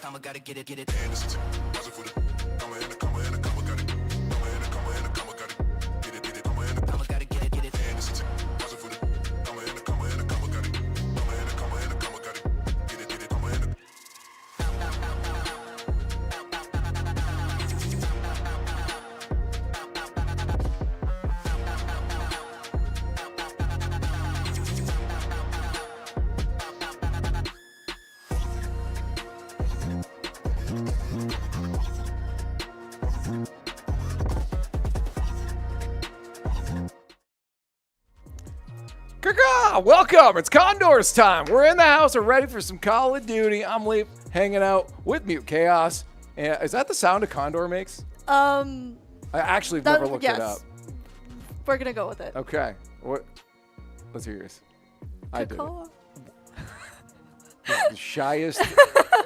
comma, gotta get it. Welcome, it's Condors time. We're in the house, we're ready for some Call of Duty. I'm Leap, hanging out with Mute Chaos. And is that the sound a condor makes? I actually have never looked it up. We're gonna go with it. Okay, what? Let's hear yours. I did it. The shyest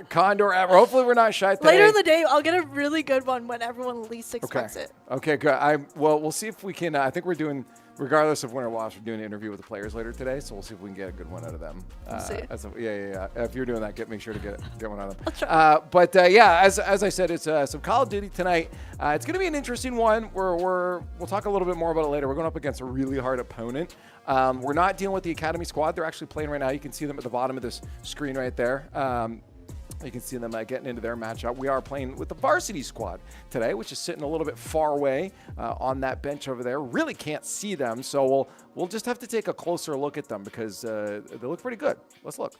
condor ever. Hopefully we're not shy today. Later in the day, I'll get a really good one when everyone least expects it. Okay, good. Well, we'll see if we can. I think we're doing, regardless of win or loss, we're doing an interview with the players later today, so we'll see if we can get a good one out of them. We'll see. Yeah. If you're doing that, make sure to get one out of them. I'll try. But as I said, it's some Call of Duty tonight. It's going to be an interesting one. We'll talk a little bit more about it later. We're going up against a really hard opponent. We're not dealing with the Academy squad. They're actually playing right now. You can see them at the bottom of this screen right there. You can see them getting into their matchup. We are playing with the Varsity squad today, which is sitting a little bit far away on that bench over there. Really can't see them, so we'll just have to take a closer look at them because they look pretty good. Let's look.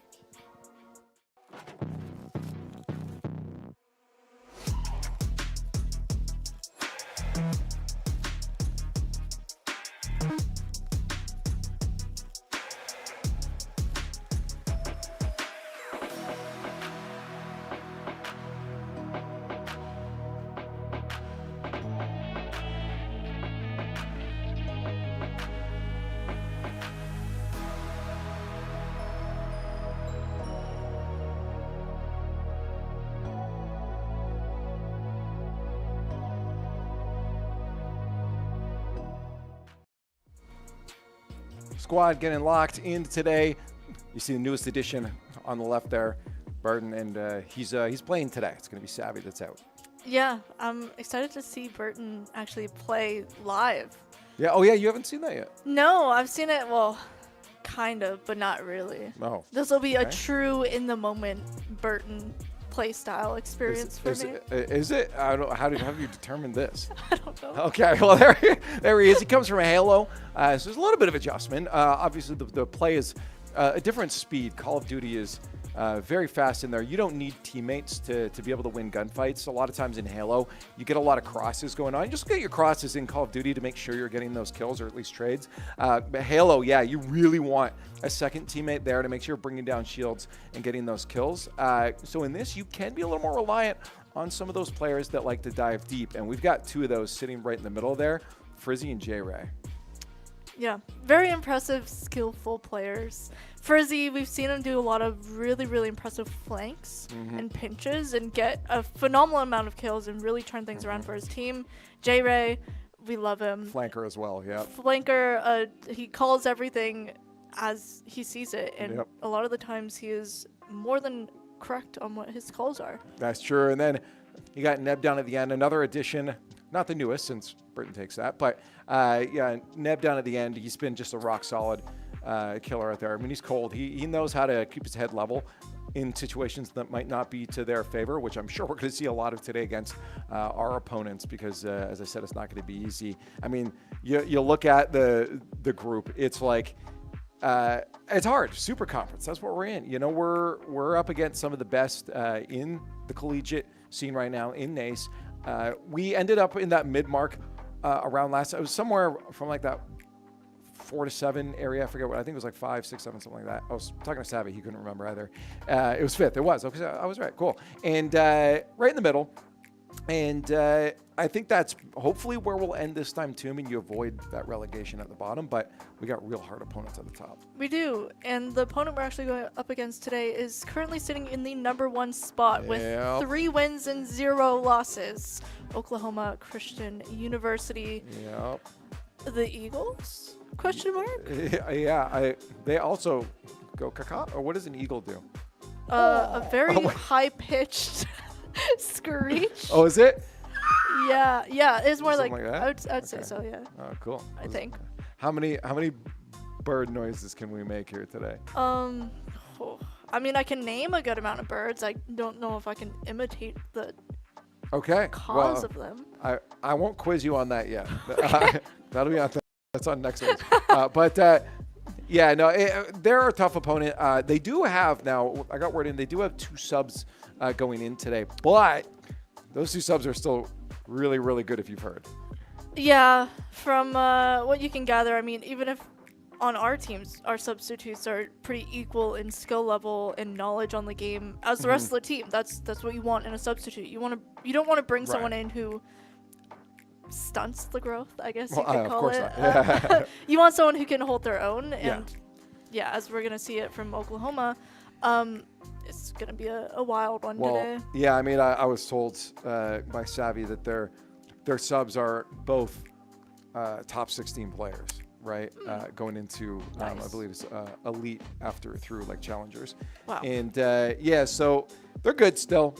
Squad getting locked in today. You see the newest addition on the left there, Burton, and he's playing today. It's going to be Savvy that's out. Yeah, I'm excited to see Burton actually play live. Yeah. Oh yeah, you haven't seen that yet. No, I've seen it. Well, kind of, but not really. Oh. This will be a true in the moment Burton play style experience for me. Is it? I don't. How have you determined this? I don't know. Okay, well there he is. He comes from a Halo, so there's a little bit of adjustment. Obviously, the play is a different speed. Call of Duty is very fast in there. You don't need teammates to be able to win gunfights. A lot of times in Halo, you get a lot of crosses going on. Just get your crosses in Call of Duty to make sure you're getting those kills or at least trades. But Halo, yeah, you really want a second teammate there to make sure you're bringing down shields and getting those kills. So in this, you can be a little more reliant on some of those players that like to dive deep. And we've got two of those sitting right in the middle there, Frizzy and J-Ray. Yeah, very impressive, skillful players. Frizzy, we've seen him do a lot of really, really impressive flanks and pinches and get a phenomenal amount of kills and really turn things around for his team. J-Ray, we love him. Flanker as well, yeah. Flanker, he calls everything as he sees it, and a lot of the times he is more than correct on what his calls are. That's true. And then you got Neb down at the end, another addition, not the newest since Burton takes that, but yeah, Neb down at the end. He's been just a rock solid killer out there. I mean, he's cold. He knows how to keep his head level in situations that might not be to their favor, which I'm sure we're going to see a lot of today against our opponents because, as I said, it's not going to be easy. I mean, you look at the group, it's like, it's hard. Superconference, that's what we're in. You know, we're up against some of the best in the collegiate scene right now in NACE. We ended up in that mid-mark around last. It was somewhere from like that 4 to 7 area. I forget what. I think it was like 5, 6, 7, something like that. I was talking to Savvy. He couldn't remember either. It was 5th. It was. Okay, I was right. Cool. And right in the middle. And I think that's hopefully where we'll end this time too. I mean, you avoid that relegation at the bottom, but we got real hard opponents at the top. We do. And the opponent we're actually going up against today is currently sitting in the #1 spot with 3 wins and 0 losses. Oklahoma Christian University. Yep. The Eagles? Question mark? Yeah. They also go caca. Or what does an eagle do? a very high-pitched screech. Oh, is it? Yeah, it's more Something like that? I'd say so. Yeah, Oh, cool. I think. How many bird noises can we make here today? I mean, I can name a good amount of birds. I don't know if I can imitate the cause of them. I won't quiz you on that yet. That'll be on that's on next week. Yeah, no, they're a tough opponent. They do have now. I got word in. They do have 2 subs going in today, but those 2 subs are still really, really good. If you've heard. Yeah, from what you can gather, I mean, even if on our teams, our substitutes are pretty equal in skill level and knowledge on the game as the rest of the team. That's what you want in a substitute. You don't want to bring someone in who stunts the growth, I guess you could call it. Yeah. You want someone who can hold their own, and as we're gonna see it from Oklahoma, it's gonna be a wild one today. Yeah, I mean, I was told by Savvy that their subs are both top 16 players. Right, going into I believe it's elite through like challengers. Wow. And so they're good still.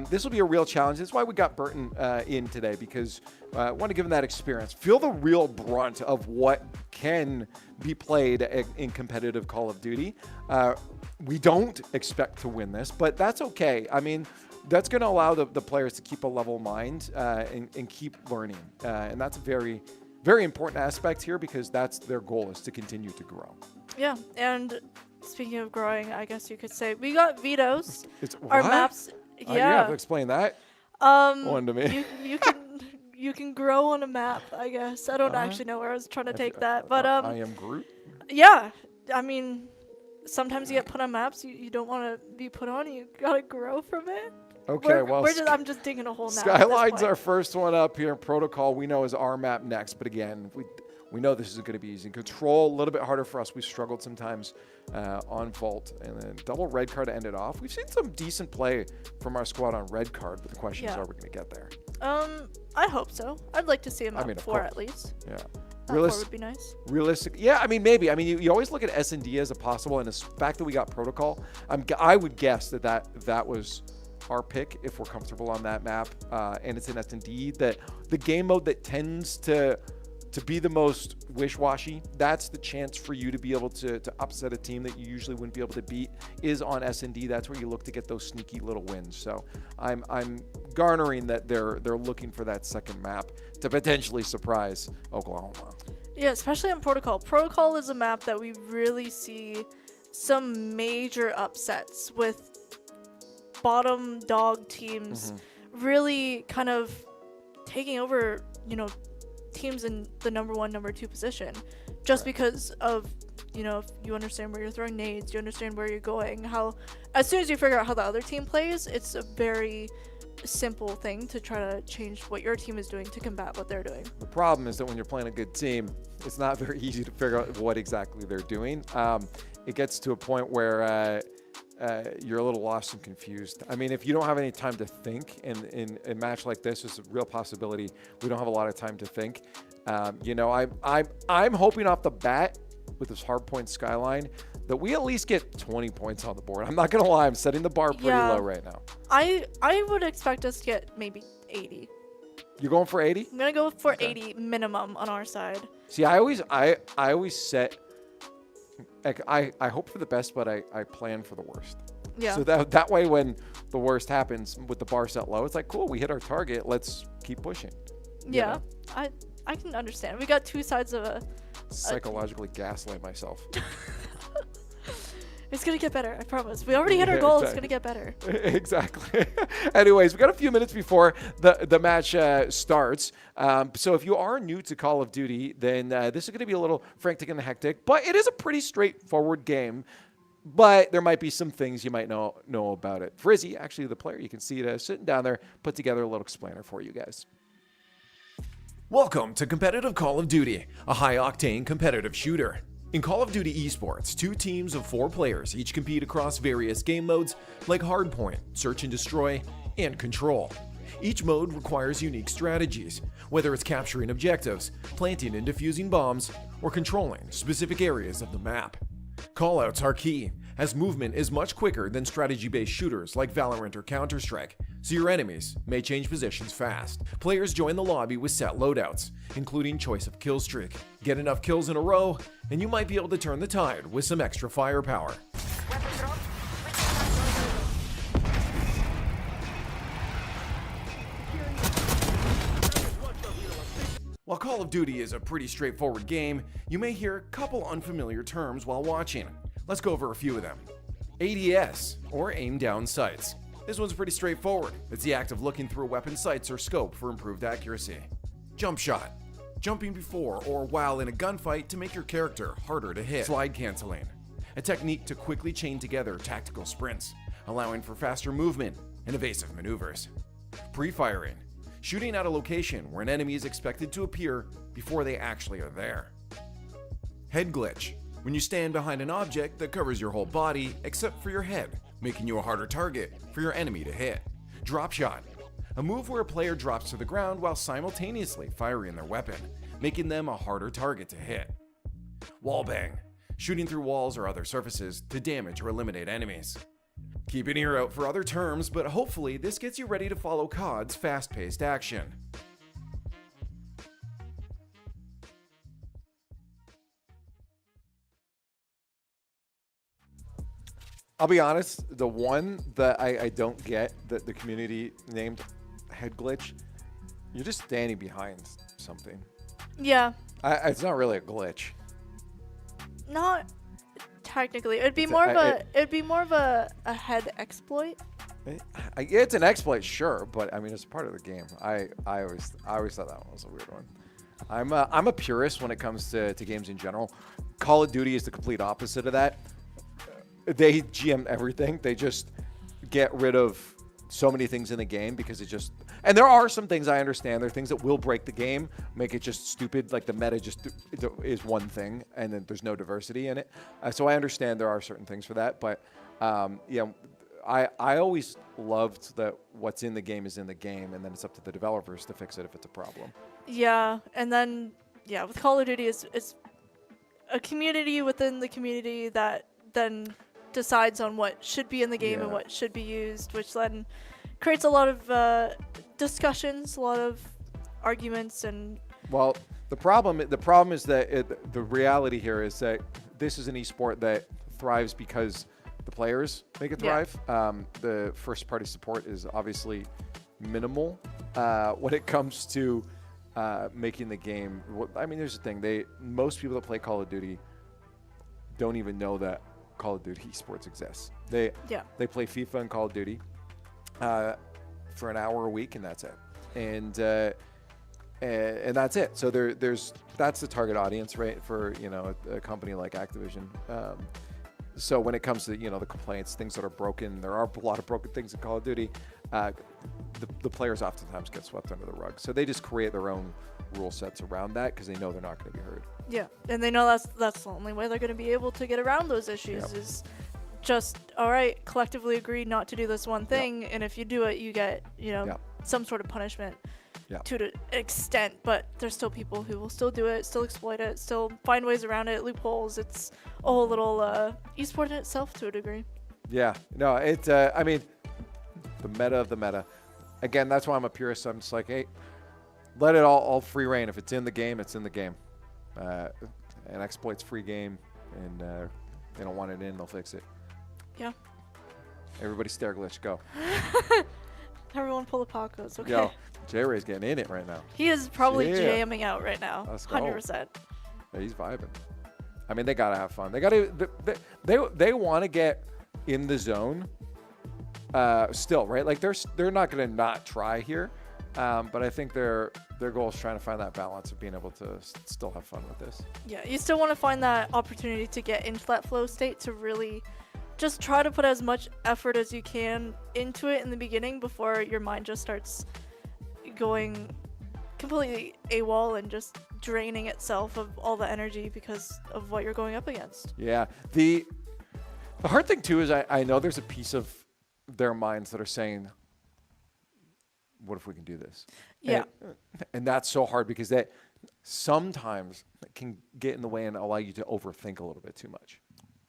This will be a real challenge. That's why we got Burton in today, because I want to give him that experience, feel the real brunt of what can be played in competitive Call of Duty. We don't expect to win this, but that's okay. I mean, that's going to allow the players to keep a level mind and keep learning, and that's very important aspect here, because that's their goal, is to continue to grow. Yeah, and speaking of growing, I guess you could say we got vetoes. Our maps. You have to explain that. One to me. You can grow on a map, I guess. I don't actually know where I was trying to take that, but I am Groot. Yeah, I mean, sometimes you get put on maps you don't want to be put on. You gotta grow from it. Okay, I'm just digging a hole now. Skyline's our first one up here in Protocol. We know is our map next, but again, we know this isn't going to be easy. Control, a little bit harder for us. We struggled sometimes on Vault, and then double red card to end it off. We've seen some decent play from our squad on red card, but the question is, are we going to get there? I hope so. I'd like to see him at 4 at least. Yeah. 4 would be nice. Realistic. Yeah, I mean, maybe. I mean, you always look at S&D as a possible, and the fact that we got Protocol, I would guess that was our pick if we're comfortable on that map, and it's in S&D, that the game mode that tends to be the most wish-washy, that's the chance for you to be able to upset a team that you usually wouldn't be able to beat, is on S&D. That's where you look to get those sneaky little wins. So I'm garnering that they're looking for that second map to potentially surprise Oklahoma. Yeah, especially on Protocol. Protocol is a map that we really see some major upsets with bottom dog teams really kind of taking over, teams in the number 1, number 2 position, just because of, if you understand where you're throwing nades, you understand where you're going, how, as soon as you figure out how the other team plays, it's a very simple thing to try to change what your team is doing to combat what they're doing. The problem is that when you're playing a good team, it's not very easy to figure out what exactly they're doing. It gets to a point where you're a little lost and confused. I mean, if you don't have any time to think, in a match like this, it's a real possibility we don't have a lot of time to think. I'm hoping off the bat with this hardpoint Skyline that we at least get 20 points on the board. I'm not gonna lie, I'm setting the bar pretty low right now. I would expect us to get maybe 80. You're going for 80? I'm gonna go for 80 minimum on our side. See, I always set. I hope for the best, but I plan for the worst. Yeah. So that way, when the worst happens with the bar set low, it's like, cool, we hit our target. Let's keep pushing. Yeah, I can understand. We got 2 sides of a psychologically gaslight myself. It's going to get better, I promise. We already hit our goal. Exactly. It's going to get better. Exactly. Anyways, we got a few minutes before the match starts. So if you are new to Call of Duty, then this is going to be a little frantic and hectic, but it is a pretty straightforward game. But there might be some things you might know about it. Frizzy, actually the player, you can see it sitting down there, put together a little explainer for you guys. Welcome to Competitive Call of Duty, a high-octane competitive shooter. In Call of Duty Esports, 2 teams of 4 players each compete across various game modes like Hardpoint, Search and Destroy, and Control. Each mode requires unique strategies, whether it's capturing objectives, planting and defusing bombs, or controlling specific areas of the map. Callouts are key, as movement is much quicker than strategy-based shooters like Valorant or Counter-Strike, so your enemies may change positions fast. Players join the lobby with set loadouts, including choice of kill streak. Get enough kills in a row, and you might be able to turn the tide with some extra firepower. While Call of Duty is a pretty straightforward game, you may hear a couple unfamiliar terms while watching. Let's go over a few of them. ADS, or aim down sights. This one's pretty straightforward. It's the act of looking through a weapon's sights or scope for improved accuracy. Jump shot. Jumping before or while in a gunfight to make your character harder to hit. Slide canceling. A technique to quickly chain together tactical sprints, allowing for faster movement and evasive maneuvers. Pre-firing. Shooting at a location where an enemy is expected to appear before they actually are there. Head glitch. When you stand behind an object that covers your whole body except for your head, making you a harder target for your enemy to hit. Drop shot. A move where a player drops to the ground while simultaneously firing their weapon, making them a harder target to hit. Wall bang. Shooting through walls or other surfaces to damage or eliminate enemies. Keep an ear out for other terms, but hopefully this gets you ready to follow COD's fast-paced action. I'll be honest, the one that I don't get that the community named head glitch, you're just standing behind something. Yeah. It's not really a glitch. Not technically. It'd be more of a head exploit. It's an exploit, sure, but I mean it's part of the game. I always thought that one was a weird one. I'm a purist when it comes to games in general. Call of Duty is the complete opposite of that. They GM everything. They just get rid of so many things in the game because it just, and there are some things I understand. There are things that will break the game, make it just stupid. Like the meta just is one thing, and then there's no diversity in it. So I understand there are certain things for that, but yeah, I always loved that what's in the game is in the game, and then it's up to the developers to fix it if it's a problem. Yeah, and then yeah, with Call of Duty, it's a community within the community that then decides on what should be in the game and what should be used, which then creates a lot of discussions, a lot of arguments, and well, the problem is that the reality here is that this is an esport that thrives because the players make it thrive. The first party support is obviously minimal when it comes to making the game. I mean, here's the thing: most people that play Call of Duty don't even know that Call of Duty Esports exists. They play FIFA and Call of Duty for an hour a week, and that's it. And that's it. So that's the target audience, right, for a company like Activision. So when it comes to the complaints, things that are broken, there are a lot of broken things in Call of Duty. The players oftentimes get swept under the rug. So they just create their own rule sets around that because they know they're not going to be heard. Yeah, and they know that's the only way they're going to be able to get around those issues is just, all right, collectively agree not to do this one thing, and if you do it, you get some sort of punishment to an extent, but there's still people who will still do it, still exploit it, still find ways around it, loopholes. It's a whole little esport in itself to a degree. Yeah, no, I mean, the meta of the meta. Again, that's why I'm a purist. I'm just like, hey, let it all free reign. If it's in the game, it's in the game. And exploit's free game, and they don't want it in, they'll fix it. Yeah. Everybody stare glitch, go. Everyone pull the Pacos, okay? Yo, J-Ray's getting in it right now. He is probably jamming out right now. Let's go. 100%. Yeah, he's vibing. I mean, they gotta have fun. They they want to get in the zone. Still, right? Like they're not gonna not try here, but I think their goal is trying to find that balance of being able to still have fun with this. Yeah, you still want to find that opportunity to get into that flow state, to really just try to put as much effort as you can into it in the beginning before your mind just starts going completely AWOL and just draining itself of all the energy because of what you're going up against. Yeah. The hard thing too is I know there's a piece of their minds that are saying, what if we can do this? Yeah. And that's so hard because that sometimes can get in the way and allow you to overthink a little bit too much.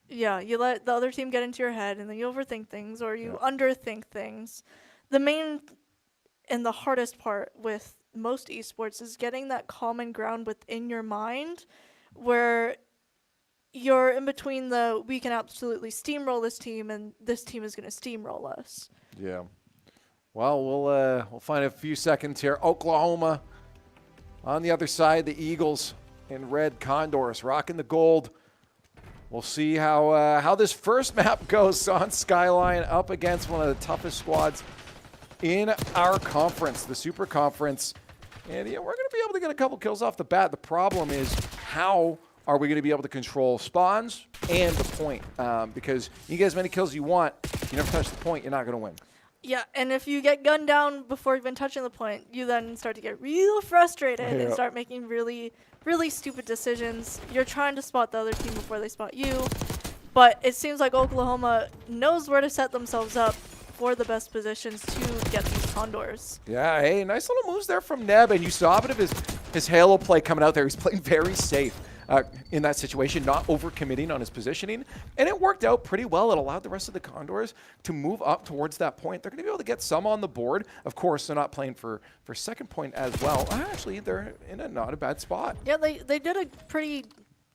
Yeah, you let the other team get into your head, and then you overthink things or you underthink things. The main and the hardest part with most esports is getting that common ground within your mind where you're in between the we can absolutely steamroll this team and this team is going to steamroll us. Yeah. Well, we'll find a few seconds here. Oklahoma on the other side, the Eagles in red, Condors rocking the gold. We'll see how this first map goes on Skyline up against one of the toughest squads in our conference, the Superconference. And yeah, we're going to be able to get a couple kills off the bat. The problem is how are we going to be able to control spawns and the point? Because you get as many kills as you want, you never touch the point, you're not going to win. Yeah, and if you get gunned down before even touching the point, you then start to get real frustrated and start making really, really stupid decisions. You're trying to spot the other team before they spot you, but it seems like Oklahoma knows where to set themselves up for the best positions to get these Condors. Yeah, hey, nice little moves there from Neb, and you saw a bit of his Halo play coming out there. He's playing very safe in that situation, not overcommitting on his positioning, and it worked out pretty well. It allowed the rest of the Condors to move up towards that point. They're going to be able to get some on the board. Of course, they're not playing for second point as well. Actually, they're in a not a bad spot. Yeah, they did a pretty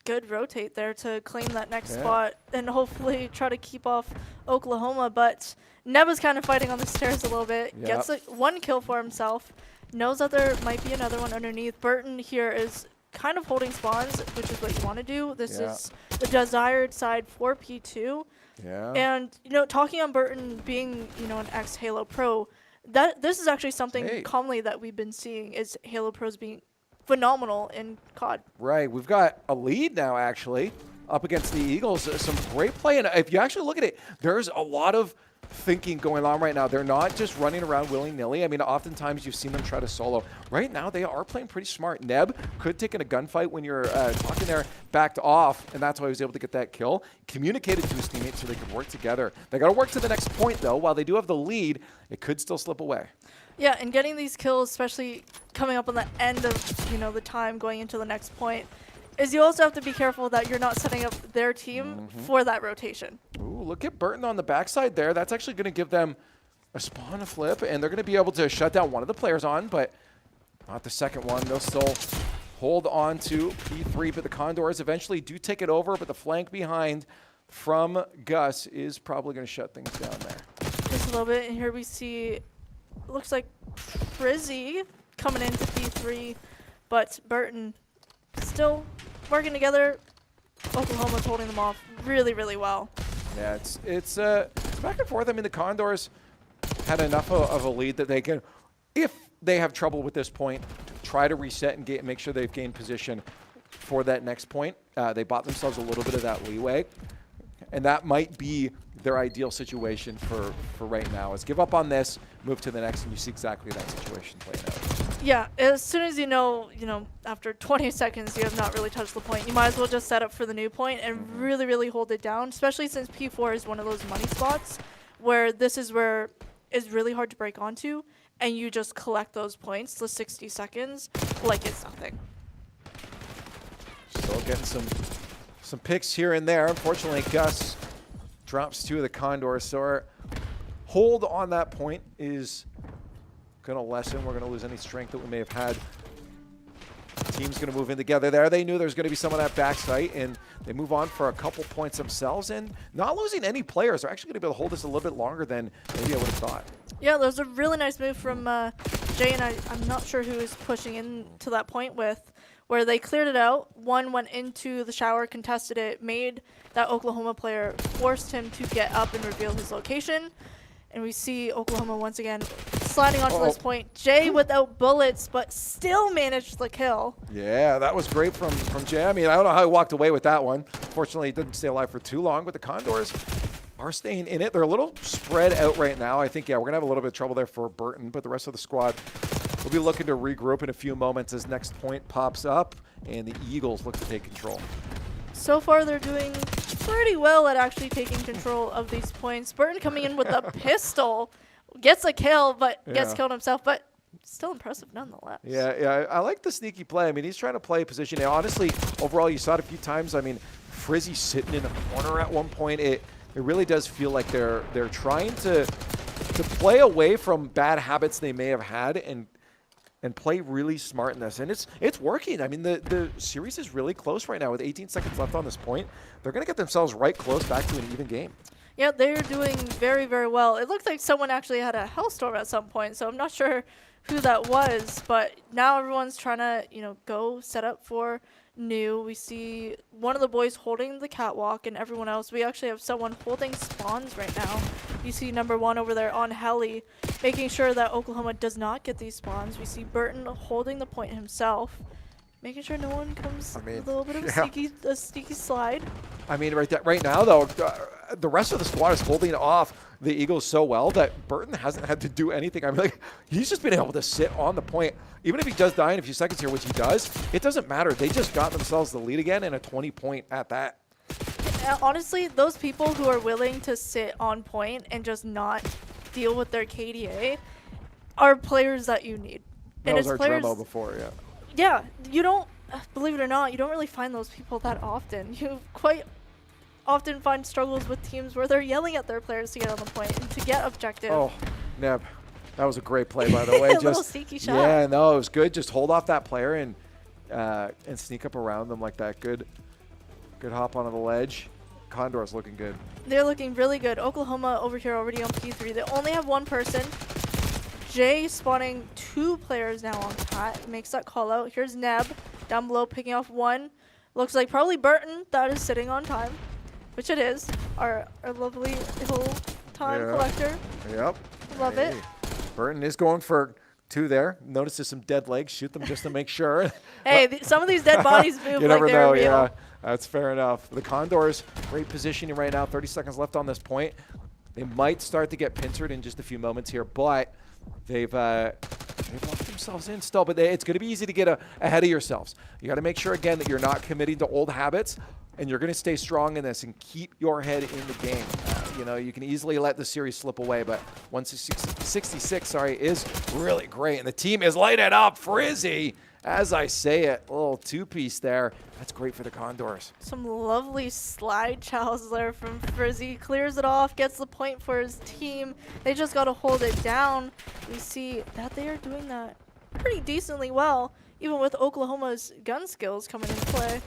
good rotate there to claim that next spot and hopefully try to keep off Oklahoma, but Neb is kind of fighting on the stairs a little bit, gets one kill for himself, knows that there might be another one underneath. Burton here is kind of holding spawns, which is what you want to do. This is the desired side for P2. Yeah. And, talking on Burton being, an ex-Halo Pro, this is actually something commonly that we've been seeing is Halo Pros being phenomenal in COD. Right. We've got a lead now, actually, up against the Eagles. Some great play. And if you actually look at it, there's a lot of thinking going on right now. They're not just running around willy-nilly. I mean, oftentimes you've seen them try to solo. Right now, they are playing pretty smart. Neb could take in a gunfight when you're talking there, backed off, and that's why he was able to get that kill. Communicated to his teammates so they could work together. They got to work to the next point, though. While they do have the lead, it could still slip away. Yeah, and getting these kills, especially coming up on the end of, the time going into the next point, is you also have to be careful that you're not setting up their team for that rotation. Ooh, look at Burton on the backside there. That's actually going to give them a spawn, a flip, and they're going to be able to shut down one of the players on, but not the second one. They'll still hold on to P3, but the Condors eventually do take it over, but the flank behind from Gus is probably going to shut things down there. Just a little bit, and here we see, looks like Frizzy coming into P3, but Burton still working together. Oklahoma's holding them off really, really well. Yeah, it's back and forth. I mean, the Condors had enough of a lead that they can, if they have trouble with this point, try to reset and make sure they've gained position for that next point. They bought themselves a little bit of that leeway, and that might be their ideal situation for right now, is give up on this, move to the next, and you see exactly that situation playing out. Yeah, as soon as you know, after 20 seconds you have not really touched the point, you might as well just set up for the new point and really, really hold it down, especially since P4 is one of those money spots where this is where it's really hard to break onto, and you just collect those points, the 60 seconds, like it's nothing. Still getting some picks here and there. Unfortunately, Gus drops two of the Condors, so our hold on that point is going to lessen. We're going to lose any strength that we may have had. The team's going to move in together there. They knew there was going to be some of that backside, and they move on for a couple points themselves, and not losing any players. They're actually going to be able to hold this a little bit longer than maybe I would have thought. Yeah, that was a really nice move from Jay, and I'm not sure who was pushing into that point with, where they cleared it out. One went into the shower, contested it, made that Oklahoma player, forced him to get up and reveal his location. And we see Oklahoma once again sliding onto this point. Jay without bullets, but still managed the kill. Yeah, that was great from Jay. I mean, I don't know how he walked away with that one. Fortunately, he didn't stay alive for too long, but the Condors are staying in it. They're a little spread out right now. I think, we're going to have a little bit of trouble there for Burton, but the rest of the squad will be looking to regroup in a few moments as next point pops up, and the Eagles look to take control. So far, they're doing pretty well at actually taking control of these points. Burton coming in with a pistol, gets a kill, but gets killed himself, but still impressive nonetheless. Yeah, I like the sneaky play. I mean, he's trying to play position. Honestly, overall, you saw it a few times. I mean, Frizzy sitting in a corner at one point. It really does feel like they're trying to play away from bad habits they may have had and play really smart in this. And it's working. I mean, the series is really close right now with 18 seconds left on this point. They're going to get themselves right close back to an even game. Yeah, they're doing very, very well. It looked like someone actually had a Hellstorm at some point, so I'm not sure who that was, but now everyone's trying to, go set up for new. We see one of the boys holding the catwalk and everyone else. We actually have someone holding spawns right now. You see number 1 over there on heli, making sure that Oklahoma does not get these spawns. We see Burton holding the point himself, making sure no one comes with a little bit of a sneaky slide. I mean, right now, though, the rest of the squad is holding off the Eagles so well that Burton hasn't had to do anything. I mean, like, he's just been able to sit on the point. Even if he does die in a few seconds here, which he does, it doesn't matter. They just got themselves the lead again and a 20-point at that. Honestly, those people who are willing to sit on point and just not deal with their KDA are players that you need. That was our demo before, yeah. Yeah, you don't, believe it or not, you don't really find those people that often. You quite often find struggles with teams where they're yelling at their players to get on the point and to get objective. Oh, Neb, that was a great play, by the way. A little sneaky shot. Yeah, no, it was good. Just hold off that player and sneak up around them like that. Good hop onto the ledge. Condors looking good. They're looking really good. Oklahoma over here already on P3. They only have one person. Jay spawning 2 players now on Cat. Makes that call out. Here's Neb down below picking off 1. Looks like probably Burton that is sitting on time, which it is. Our lovely little time collector. Yep. Love it. Burton is going for 2 there. Notice there's some dead legs. Shoot them just to make sure. Hey, some of these dead bodies move you like never they're know, real. Yeah, that's fair enough. The Condors, great positioning right now. 30 seconds left on this point. They might start to get pincered in just a few moments here, but they've locked themselves in still. But it's going to be easy to get ahead of yourselves. You got to make sure, again, that you're not committing to old habits, and you're going to stay strong in this and keep your head in the game. You can easily let the series slip away, but 166, is really great. And the team is lighted up. Frizzy, as I say it, a little 2-piece there. That's great for the Condors. Some lovely slide chows there from Frizzy. Clears it off, gets the point for his team. They just got to hold it down. We see that they are doing that pretty decently well, even with Oklahoma's gun skills coming into play.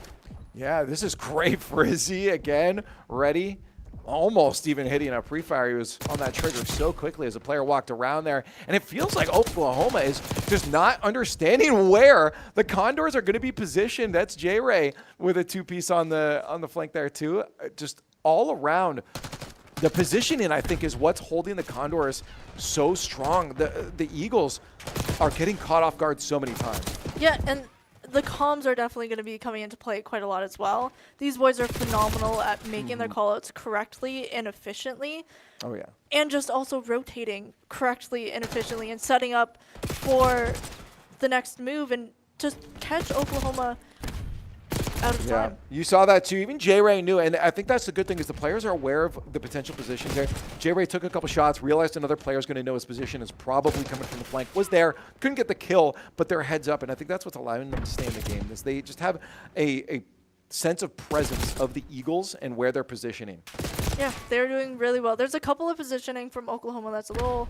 Yeah, this is great. Frizzy again, ready. Almost even hitting a pre-fire. He was on that trigger so quickly as the player walked around there. And it feels like Oklahoma is just not understanding where the Condors are going to be positioned. That's J-Ray with a 2-piece on the flank there too. Just all around. The positioning, I think, is what's holding the Condors so strong. The Eagles are getting caught off guard so many times. Yeah, and the comms are definitely going to be coming into play quite a lot as well. These boys are phenomenal at making their callouts correctly and efficiently. Oh, yeah. And just also rotating correctly and efficiently and setting up for the next move and just catch Oklahoma out of time. You saw that too. Even J-Ray knew, and I think that's the good thing is the players are aware of the potential positions there. J-Ray took a couple shots, realized another player is going to know his position is probably coming from the flank, was there, couldn't get the kill, but they're heads up, and I think that's what's allowing them to stay in the game, is they just have a sense of presence of the Eagles and where they're positioning. Yeah, they're doing really well. There's a couple of positioning from Oklahoma that's a little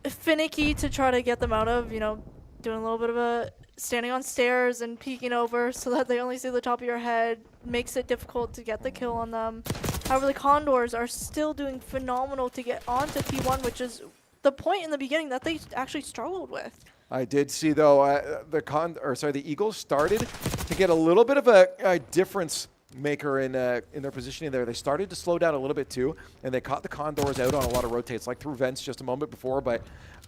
finicky to try to get them out of, doing a little bit of a standing on stairs and peeking over so that they only see the top of your head makes it difficult to get the kill on them. However, the Condors are still doing phenomenal to get onto P1, which is the point in the beginning that they actually struggled with. I did see though the Eagles started to get a little bit of a difference maker in their positioning there. They started to slow down a little bit too, and they caught the Condors out on a lot of rotates, like through vents just a moment before, but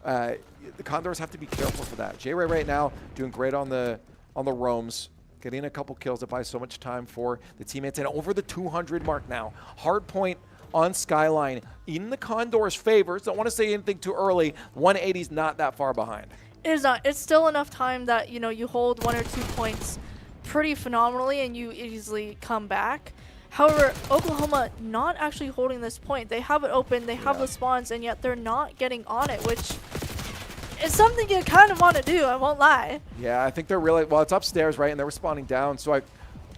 the Condors have to be careful for that. J-Ray right now doing great on the roams, getting a couple kills that buys so much time for the teammates, and over the 200 mark now. Hard point on Skyline in the Condors' favor. Don't want to say anything too early. 180's not that far behind. It is not. It's still enough time that, you hold 1 or 2 points pretty phenomenally and you easily come back. However, Oklahoma not actually holding this point. They have it open, they have the spawns, and yet they're not getting on it, which is something you kind of want to do, I won't lie. Yeah, I think they're really, well, it's upstairs, right, and they're responding down, so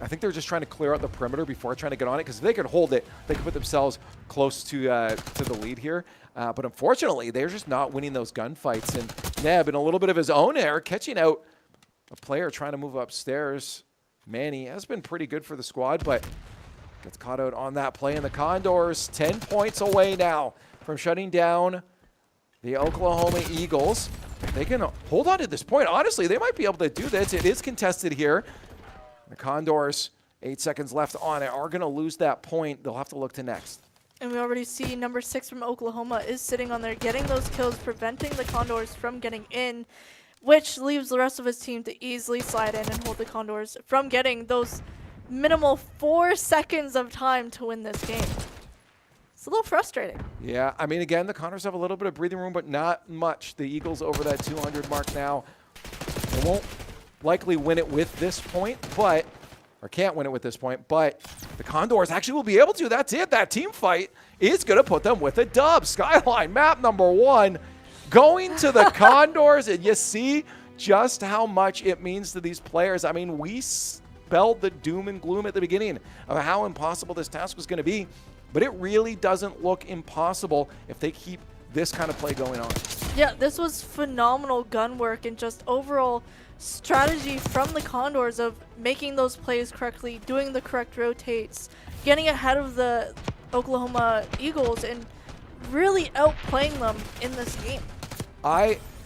I think they're just trying to clear out the perimeter before trying to get on it, because if they could hold it, they could put themselves close to the lead here. But unfortunately, they're just not winning those gunfights. And Neb, in a little bit of his own error, catching out a player trying to move upstairs. Manny has been pretty good for the squad, but gets caught out on that play. And the Condors 10 points away now from shutting down the Oklahoma Eagles. They can hold on to this point. Honestly, they might be able to do this. It is contested here. The Condors, 8 seconds left on it, are going to lose that point. They'll have to look to next. And we already see number 6 from Oklahoma is sitting on there, getting those kills, preventing the Condors from getting in, which leaves the rest of his team to easily slide in and hold the Condors from getting those minimal 4 seconds of time to win this game. It's a little frustrating. Yeah, I mean, again, the Condors have a little bit of breathing room, but not much. The Eagles over that 200 mark now. They won't likely win it with this point, but, or can't win it with this point, but the Condors actually will be able to. That's it. That team fight is going to put them with a dub. Skyline map number 1 going to the Condors, and you see just how much it means to these players. I mean, we spelled the doom and gloom at the beginning of how impossible this task was going to be. But it really doesn't look impossible if they keep this kind of play going on. Yeah, this was phenomenal gun work and just overall strategy from the Condors of making those plays correctly, doing the correct rotates, getting ahead of the Oklahoma Eagles, and really outplaying them in this game.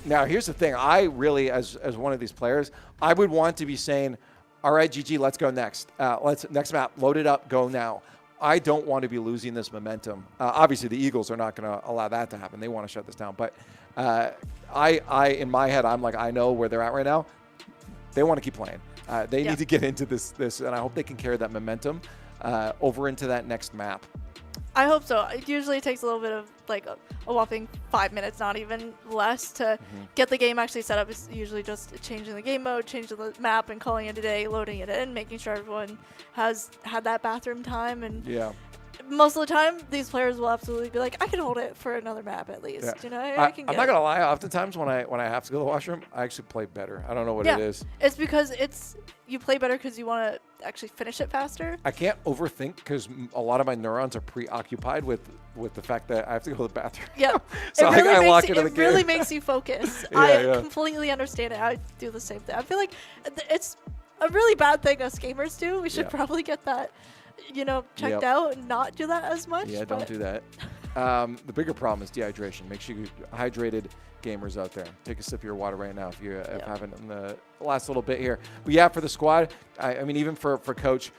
Now, here's the thing. I really, as one of these players, I would want to be saying, all right, GG, let's go next. Next map, load it up, go now. I don't want to be losing this momentum. Obviously, the Eagles are not going to allow that to happen. They want to shut this down. But in my head, I'm like, I know where they're at right now. They want to keep playing. They need to get into this, and I hope they can carry that momentum over into that next map. I hope so. It usually takes a little bit of like a whopping 5 minutes, not even less, to get the game actually set up. It's usually just changing the game mode, changing the map, and calling it a day, loading it in, making sure everyone has had that bathroom time. And most of the time, these players will absolutely be like, I can hold it for another map at least. Yeah. You know, I can get I'm not gonna lie. Oftentimes, when I have to go to the washroom, I actually play better. I don't know what it is. It's because you play better because you want to actually finish it faster. I can't overthink because a lot of my neurons are preoccupied with the fact that I have to go to the bathroom. Yeah, So I lock into the game. It really makes you focus. I completely understand it. I do the same thing. I feel like it's a really bad thing us gamers do. We should probably get that, checked out and not do that as much. Yeah, don't do that. The bigger problem is dehydration. Make sure you're hydrated, gamers out there. Take a sip of your water right now if you haven't in the last little bit here. But yeah, for the squad, I mean, even for Coach,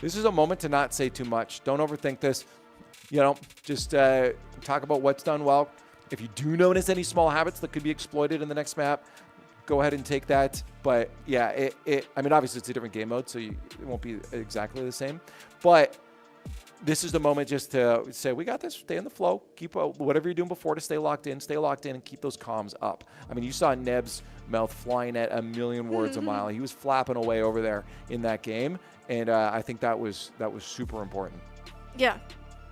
this is a moment to not say too much. Don't overthink this. Just talk about what's done well. If you do notice any small habits that could be exploited in the next map, go ahead and take that. But yeah, I mean, obviously it's a different game mode, so it won't be exactly the same. But this is the moment just to say, we got this, stay in the flow, keep whatever you're doing before to stay locked in, and keep those comms up. I mean, you saw Neb's mouth flying at a million words a mile. He was flapping away over there in that game, and I think that was super important. Yeah,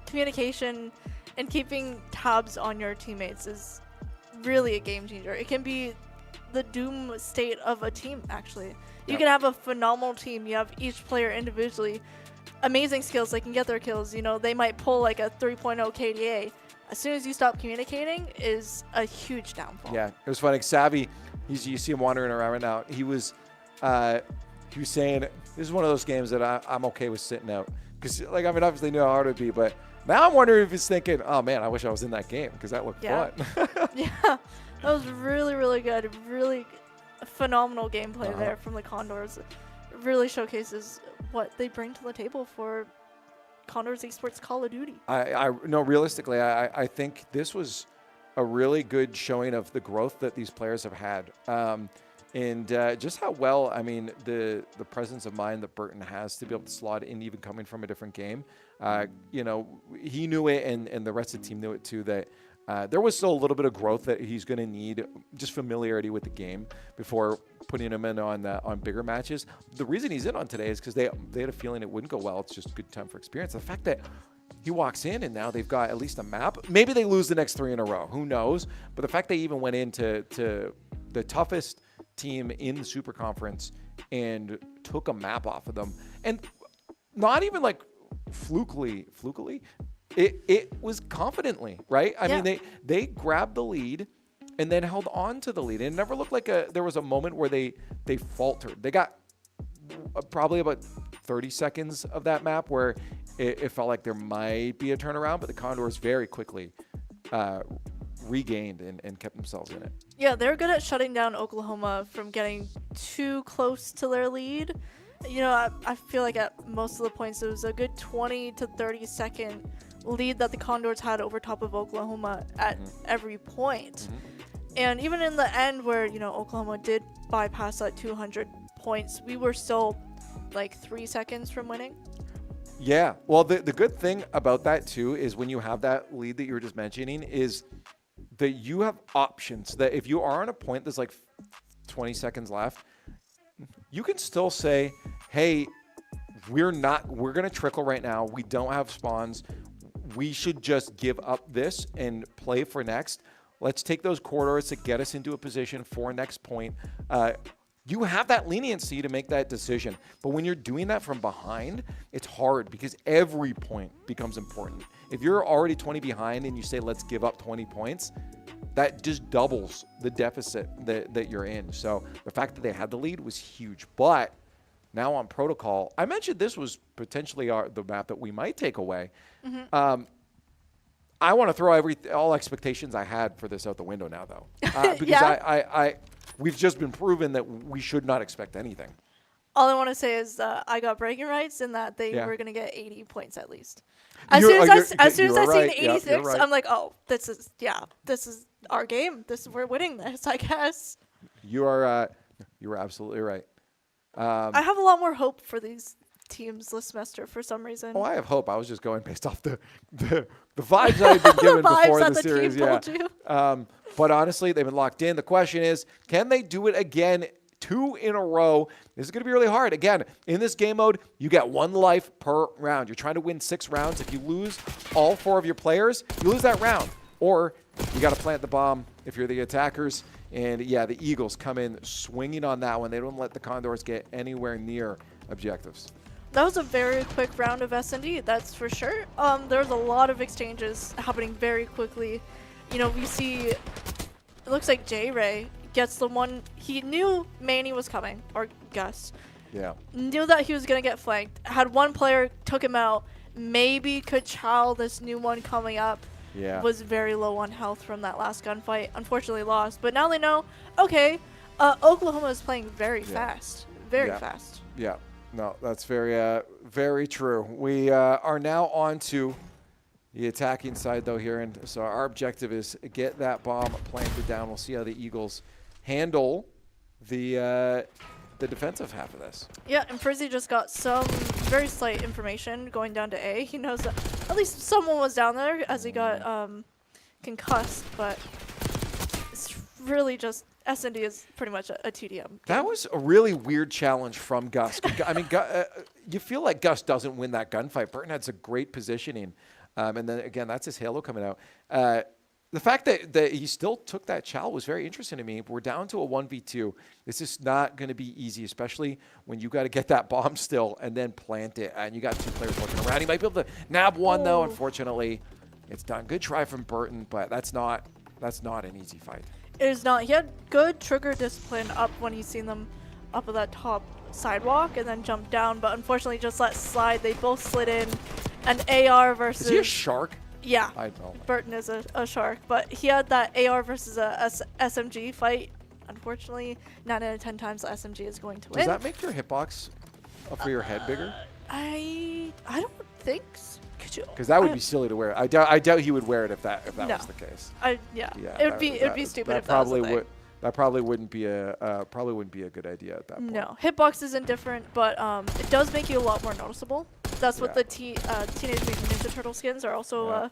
communication and keeping tabs on your teammates is really a game changer. It can be the doom state of a team, actually. You can have a phenomenal team. You have each player individually amazing skills. They can get their kills. They might pull like a 3.0 KDA. As soon as you stop communicating is a huge downfall. Yeah, it was funny. Savvy, you see him wandering around right now. He was saying, this is one of those games that I'm okay with sitting out. Because, obviously knew how hard it would be, but now I'm wondering if he's thinking, oh, man, I wish I was in that game because that looked fun. Yeah, that was really, really good. Really phenomenal gameplay there from the Condors. It really showcases what they bring to the table for Condors Esports Call of Duty. No, realistically, I think this was a really good showing of the growth that these players have had. And just how well, the presence of mind that Burton has to be able to slot in, even coming from a different game. He knew it, and the rest of the team knew it too, that there was still a little bit of growth that he's going to need, just familiarity with the game before putting him in on bigger matches. The reason he's in on today is because they had a feeling it wouldn't go well. It's just a good time for experience. The fact that he walks in and now they've got at least a map. Maybe they lose the next 3 in a row. Who knows? But the fact they even went into the toughest team in the Superconference and took a map off of them. and not even like flukily. It was confidently, right? I mean, they grabbed the lead and then held on to the lead. It never looked like there was a moment where they faltered. They got probably about 30 seconds of that map where it felt like there might be a turnaround, but the Condors very quickly regained and kept themselves in it. Yeah, they're good at shutting down Oklahoma from getting too close to their lead. You know, I feel like at most of the points, it was a good 20 to 30 second lead that the Condors had over top of Oklahoma at every point. And even in the end where, you know, Oklahoma did bypass that 200 points, we were still like 3 seconds from winning. Yeah. Well, the good thing about that too is when you have that lead that you were just mentioning is that you have options, that if you are on a point that's like 20 seconds left, you can still say, hey, we're going to trickle right now. We don't have spawns. We should just give up this and play for next. Let's take those corridors to get us into a position for next point. You have that leniency to make that decision. But when you're doing that from behind, it's hard because every point becomes important. If you're already 20 behind and you say, let's give up 20 points, that just doubles the deficit that you're in. So the fact that they had the lead was huge. But now on protocol, I mentioned this was potentially the map that we might take away. I want to throw all expectations I had for this out the window now, though, because we've just been proven that we should not expect anything. All I want to say is I got bragging rights in that they were going to get 80 points at least. As soon as I seen 86, I'm like, oh, this is our game. We're winning this, I guess. You are absolutely right. I have a lot more hope for these teams this semester for some reason. Oh, I have hope. I was just going based off the vibes I've been given before the series. But honestly, they've been locked in. The question is, can they do it again? 2 in a row. This is going to be really hard. Again, in this game mode, you get 1 life per round. You're trying to win 6 rounds. If you lose all 4 of your players, you lose that round. Or you got to plant the bomb if you're the attackers. And yeah, the Eagles come in swinging on that one. They don't let the Condors get anywhere near objectives. That was a very quick round of S&D, that's for sure. There's a lot of exchanges happening very quickly. You know, we see, it looks like J-Ray gets the one, he knew Manny was coming, or Gus. Yeah. Knew that he was going to get flanked. Had one player, took him out. Maybe Kachal, this new one coming up, was very low on health from that last gunfight. Unfortunately lost. But now they know, okay, Oklahoma is playing very fast. Very fast. Yeah. No, that's very true. We are now on to the attacking side, though, here. And so our objective is get that bomb planted down. We'll see how the Eagles handle the defensive half of this. Yeah, and Frizzy just got some very slight information going down to A. He knows that at least someone was down there as he got concussed, but it's really just S&D is pretty much a TDM. That was a really weird challenge from Gus. I mean, you feel like Gus doesn't win that gunfight. Burton had some great positioning. And then, again, that's his halo coming out. The fact that he still took that chow was very interesting to me. We're down to a 1v2. This is not going to be easy, especially when you got to get that bomb still and then plant it. And you got 2 players looking around. He might be able to nab one, though. Unfortunately, it's done. Good try from Burton, but that's not an easy fight. It is not. He had good trigger discipline up when he's seen them up at that top sidewalk and then jumped down, but unfortunately just let slide. They both slid in. An AR versus... Is he a shark? Yeah. I know. Burton is a shark, but he had that AR versus a SMG fight. Unfortunately, 9 out of 10 times the SMG is going to win. Does that make your hitbox for your head bigger? I don't think so. Because that would be silly to wear. I doubt he would wear it if that was the case. Yeah. It would be stupid if that was the thing. That probably wouldn't be a good idea at that point. No, hitbox isn't different, but it does make you a lot more noticeable. That's what the Teenage Mutant Ninja Turtle skins are also.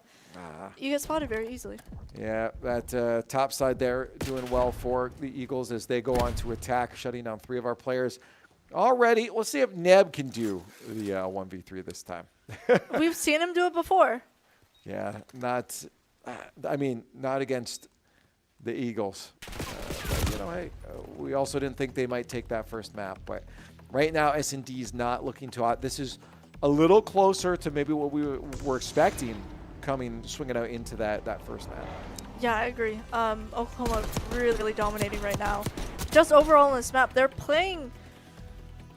You get spotted very easily. Yeah, that top side there doing well for the Eagles as they go on to attack, shutting down 3 of our players. Already, let's see if Neb can do the 1v3 this time. We've seen him do it before. Yeah, not against the Eagles. But, hey, we also didn't think they might take that first map. But right now S&D is not looking too hot. This is a little closer to maybe what we were expecting swinging out into that first map. Yeah, I agree. Oklahoma really dominating right now. Just overall in this map, they're playing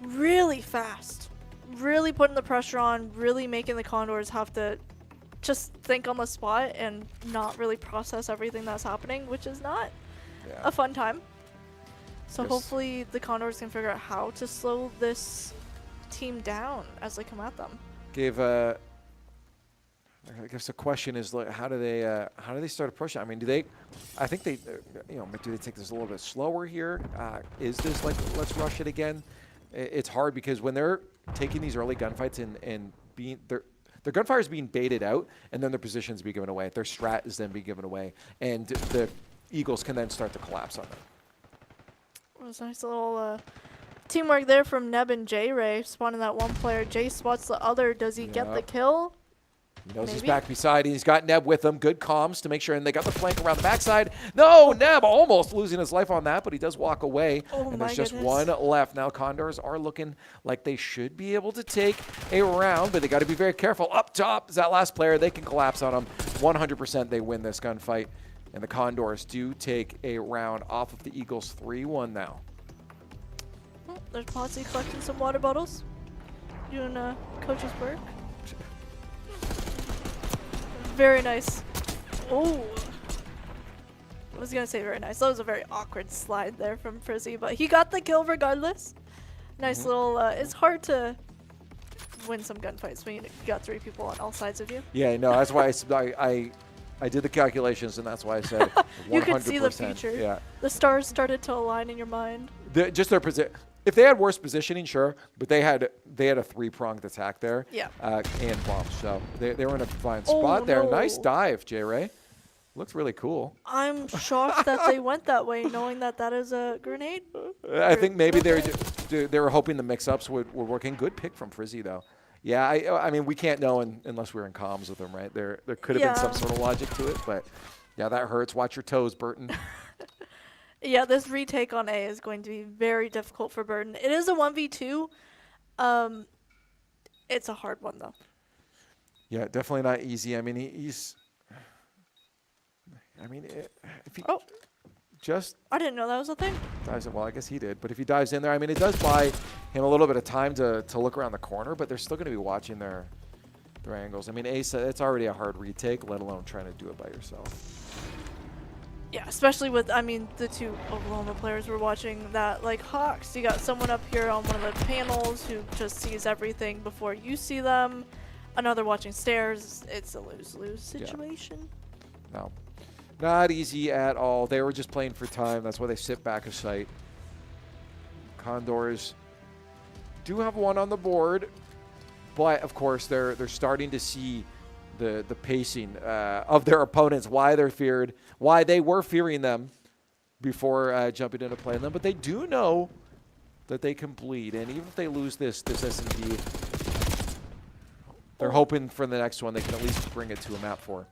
really fast, really putting the pressure on, really making the Condors have to just think on the spot and not really process everything that's happening, which is not a fun time. So hopefully the Condors can figure out how to slow this team down as they come at them. I guess the question is, like, how do they start pushing? I mean, do they take this a little bit slower here? Is this like, let's rush it again? It's hard because when they're taking these early gunfights and being their gunfire is being baited out, and then their positions be given away. Their strat is then be given away, and the Eagles can then start to collapse on them. It was a nice little teamwork there from Neb and J-Ray, spawning that one player. Jay spots the other. Does he get the kill? He knows he's back beside. He's got Neb with him. Good comms to make sure. And they got the flank around the backside. No, Neb almost losing his life on that, but he does walk away. And there's just one left. Now Condors are looking like they should be able to take a round, but they got to be very careful. Up top is that last player. They can collapse on him. 100% they win this gunfight. And the Condors do take a round off of the Eagles 3-1 now. Well, there's Potsy collecting some water bottles. Doing coach's work. Very nice. Oh, I was gonna say very nice. That was a very awkward slide there from Frizzy, but he got the kill regardless. Nice little. It's hard to win some gunfights when you got 3 people on all sides of you. Yeah, no, that's why I did the calculations, and that's why I said 100%. You could see the future. Yeah, the stars started to align in your mind. Just their position. If they had worse positioning, sure, but they had a 3-pronged attack there. Yeah. And bombs, so they were in a fine spot there. No. Nice dive, J-Ray. Looks really cool. I'm shocked that they went that way, knowing that is a grenade. I think maybe they were hoping the mix-ups would work in. Good pick from Frizzy, though. Yeah, I mean, we can't know unless we're in comms with them, right? There could have been some sort of logic to it, but yeah, that hurts. Watch your toes, Burton. Yeah, this retake on A is going to be very difficult for Burton. It is a 1v2. It's a hard one, though. Yeah, definitely not easy. I mean, he's... I mean, if he I didn't know that was a thing. Well, I guess he did. But if he dives in there, I mean, it does buy him a little bit of time to look around the corner, but they're still going to be watching their angles. I mean, Ace, it's already a hard retake, let alone trying to do it by yourself. Yeah, especially with, I mean, the 2 Oklahoma players were watching that, like Hawks. You got someone up here on one of the panels who just sees everything before you see them. Another watching stairs. It's a lose-lose situation. Yeah. No, not easy at all. They were just playing for time. That's why they sit back a sight. Condors do have one on the board, but of course they're starting to see the pacing of their opponents, why they're feared, why they were fearing them before jumping into playing them. But they do know that they can bleed, and even if they lose this S&D, they're hoping for the next one they can at least bring it to a map 4.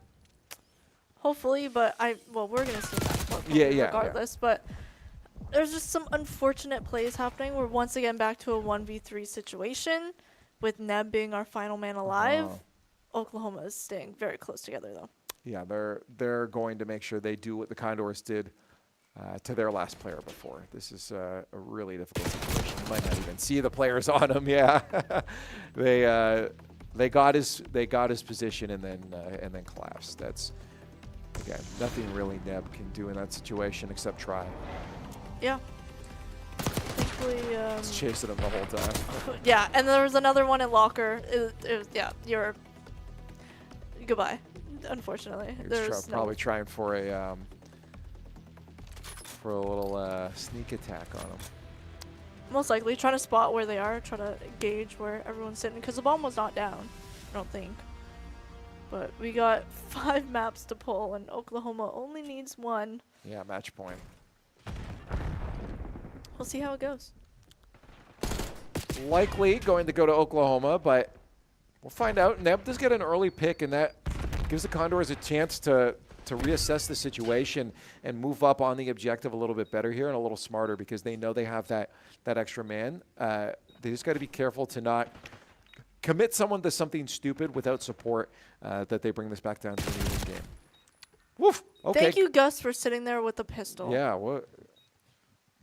Hopefully, but we're gonna see that regardless. Yeah. But there's just some unfortunate plays happening. We're once again back to a 1v3 situation, with Neb being our final man alive. Oklahoma is staying very close together, though. Yeah, they're going to make sure they do what the Condors did to their last player before. This is a really difficult situation. You might not even see the players on him. Yeah, they got his position and then collapsed. That's, again, nothing really Neb can do in that situation except try. Yeah. Thankfully, It's chasing him the whole time. Yeah, and there was another one in locker. You're goodbye. Unfortunately, There's probably trying for a little sneak attack on him. Most likely trying to spot where they are, try to gauge where everyone's sitting, because the bomb was not down, I don't think. But we got 5 maps to pull, and Oklahoma only needs 1. Yeah, match point. We'll see how it goes. Likely going to go to Oklahoma, but we'll find out. Neb does get an early pick, and that gives the Condors a chance to reassess the situation and move up on the objective a little bit better here and a little smarter, because they know they have that extra man They just got to be careful to not commit someone to something stupid without support, that they bring this back down to the even game. Woof. Okay. Thank you, Gus, for sitting there with a pistol. Yeah. Well,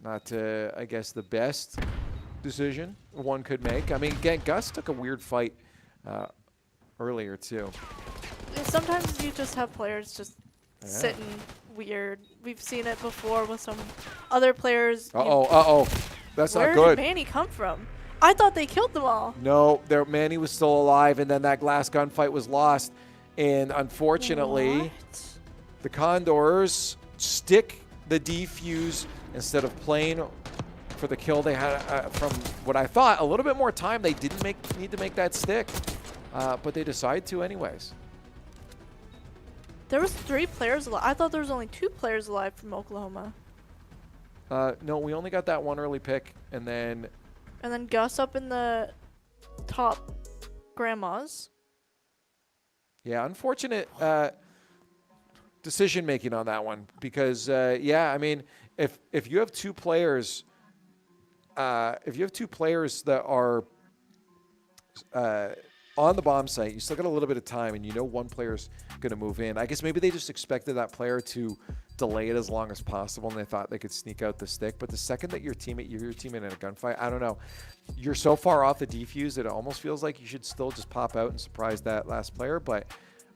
not, I guess, the best decision one could make. I mean, again, Gus took a weird fight earlier, too. Sometimes you just have players just sitting weird. We've seen it before with some other players. Uh-oh. That's not good. Where did Manny come from? I thought they killed them all. No, Manny was still alive, and then that glass gunfight was lost. And unfortunately, the Condors stick the defuse instead of playing for the kill. They had, from what I thought, a little bit more time. They didn't need to make that stick, but they decided to anyways. There was 3 players alive. I thought there was only 2 players alive from Oklahoma. No, we only got that one early pick, and then Gus up in the top grandmas. Yeah, unfortunate decision making on that one because I mean, if you have 2 players, that are on the bomb site, you still got a little bit of time, and you know one player's going to move in. I guess maybe they just expected that player to delay it as long as possible, and they thought they could sneak out the stick. But the second that your teammate in a gunfight, I don't know, you're so far off the defuse that it almost feels like you should still just pop out and surprise that last player. But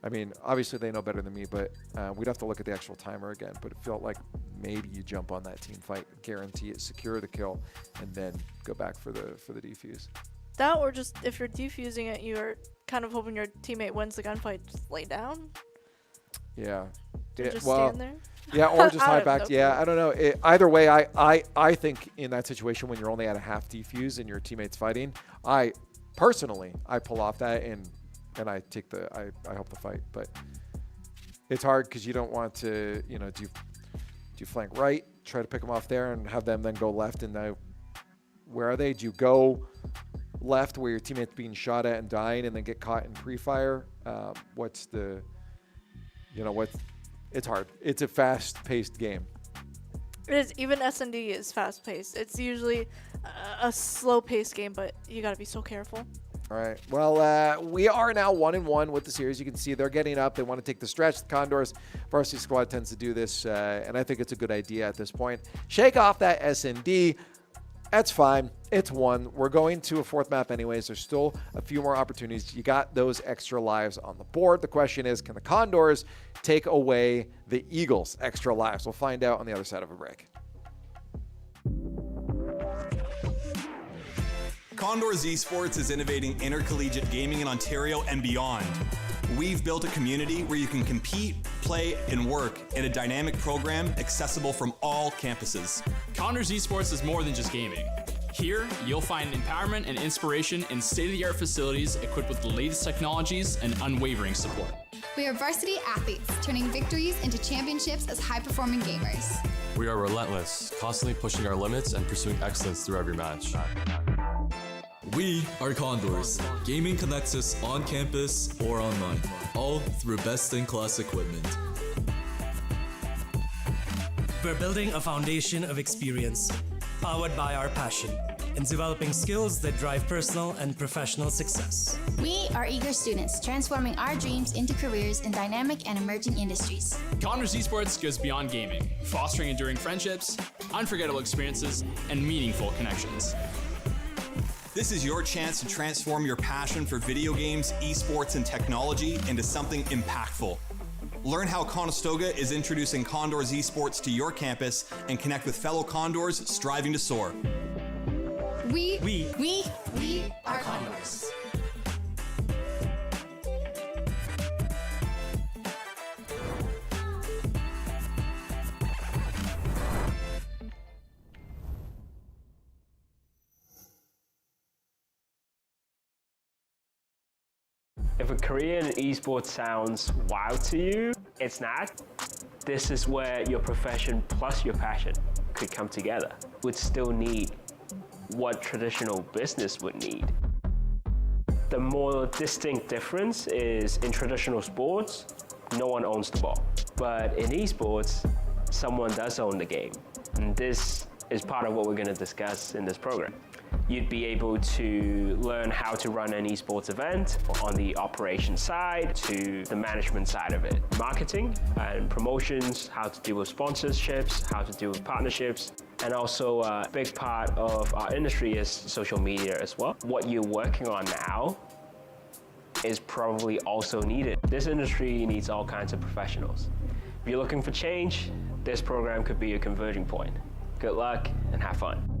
I mean, obviously they know better than me, but we'd have to look at the actual timer again. But it felt like maybe you jump on that team fight, guarantee it, secure the kill, and then go back for the defuse. That, or just if you're defusing it, you're kind of hoping your teammate wins the gunfight. Just lay down. Yeah. Just stand there. Yeah, or just hide back. No Yeah, I don't know. Either way, I think in that situation when you're only at a half defuse and your teammate's fighting, I pull off that and I take I help the fight. But it's hard because you don't want to, do you flank right, try to pick them off there and have them then go left, and now where are they? Do you go left where your teammate's being shot at and dying and then get caught in pre-fire? It's hard. It's a fast-paced game. It is. Even S&D is fast-paced. It's usually a slow-paced game, but you got to be so careful. All right. Well, we are now 1-1 with the series. You can see they're getting up. They want to take the stretch. The Condors Varsity squad tends to do this, and I think it's a good idea at this point. Shake off that S&D. That's fine. It's 1. We're going to a 4th map anyways. There's still a few more opportunities. You got those extra lives on the board. The question is, can the Condors take away the Eagles' extra lives? We'll find out on the other side of a break. Condors Esports is innovating intercollegiate gaming in Ontario and beyond. We've built a community where you can compete, play, and work in a dynamic program accessible from all campuses. Condors Esports is more than just gaming. Here, you'll find empowerment and inspiration in state-of-the-art facilities equipped with the latest technologies and unwavering support. We are varsity athletes, turning victories into championships as high-performing gamers. We are relentless, constantly pushing our limits and pursuing excellence through every match. We are Condors. Gaming connects us on campus or online, all through best-in-class equipment. We're building a foundation of experience, powered by our passion, in developing skills that drive personal and professional success. We are eager students, transforming our dreams into careers in dynamic and emerging industries. Condors Esports goes beyond gaming, fostering enduring friendships, unforgettable experiences, and meaningful connections. This is your chance to transform your passion for video games, esports, and technology into something impactful. Learn how Conestoga is introducing Condors Esports to your campus and connect with fellow Condors striving to soar. We are Condors. If a career in esports sounds wow to you, it's not. This is where your profession plus your passion could come together. Would still need what traditional business would need. The more distinct difference is in traditional sports, no one owns the ball. But in esports, someone does own the game. And this is part of what we're going to discuss in this program. You'd be able to learn how to run an esports event on the operations side to the management side of it. Marketing and promotions, how to deal with sponsorships, how to deal with partnerships. And also a big part of our industry is social media as well. What you're working on now is probably also needed. This industry needs all kinds of professionals. If you're looking for change, this program could be a converging point. Good luck and have fun.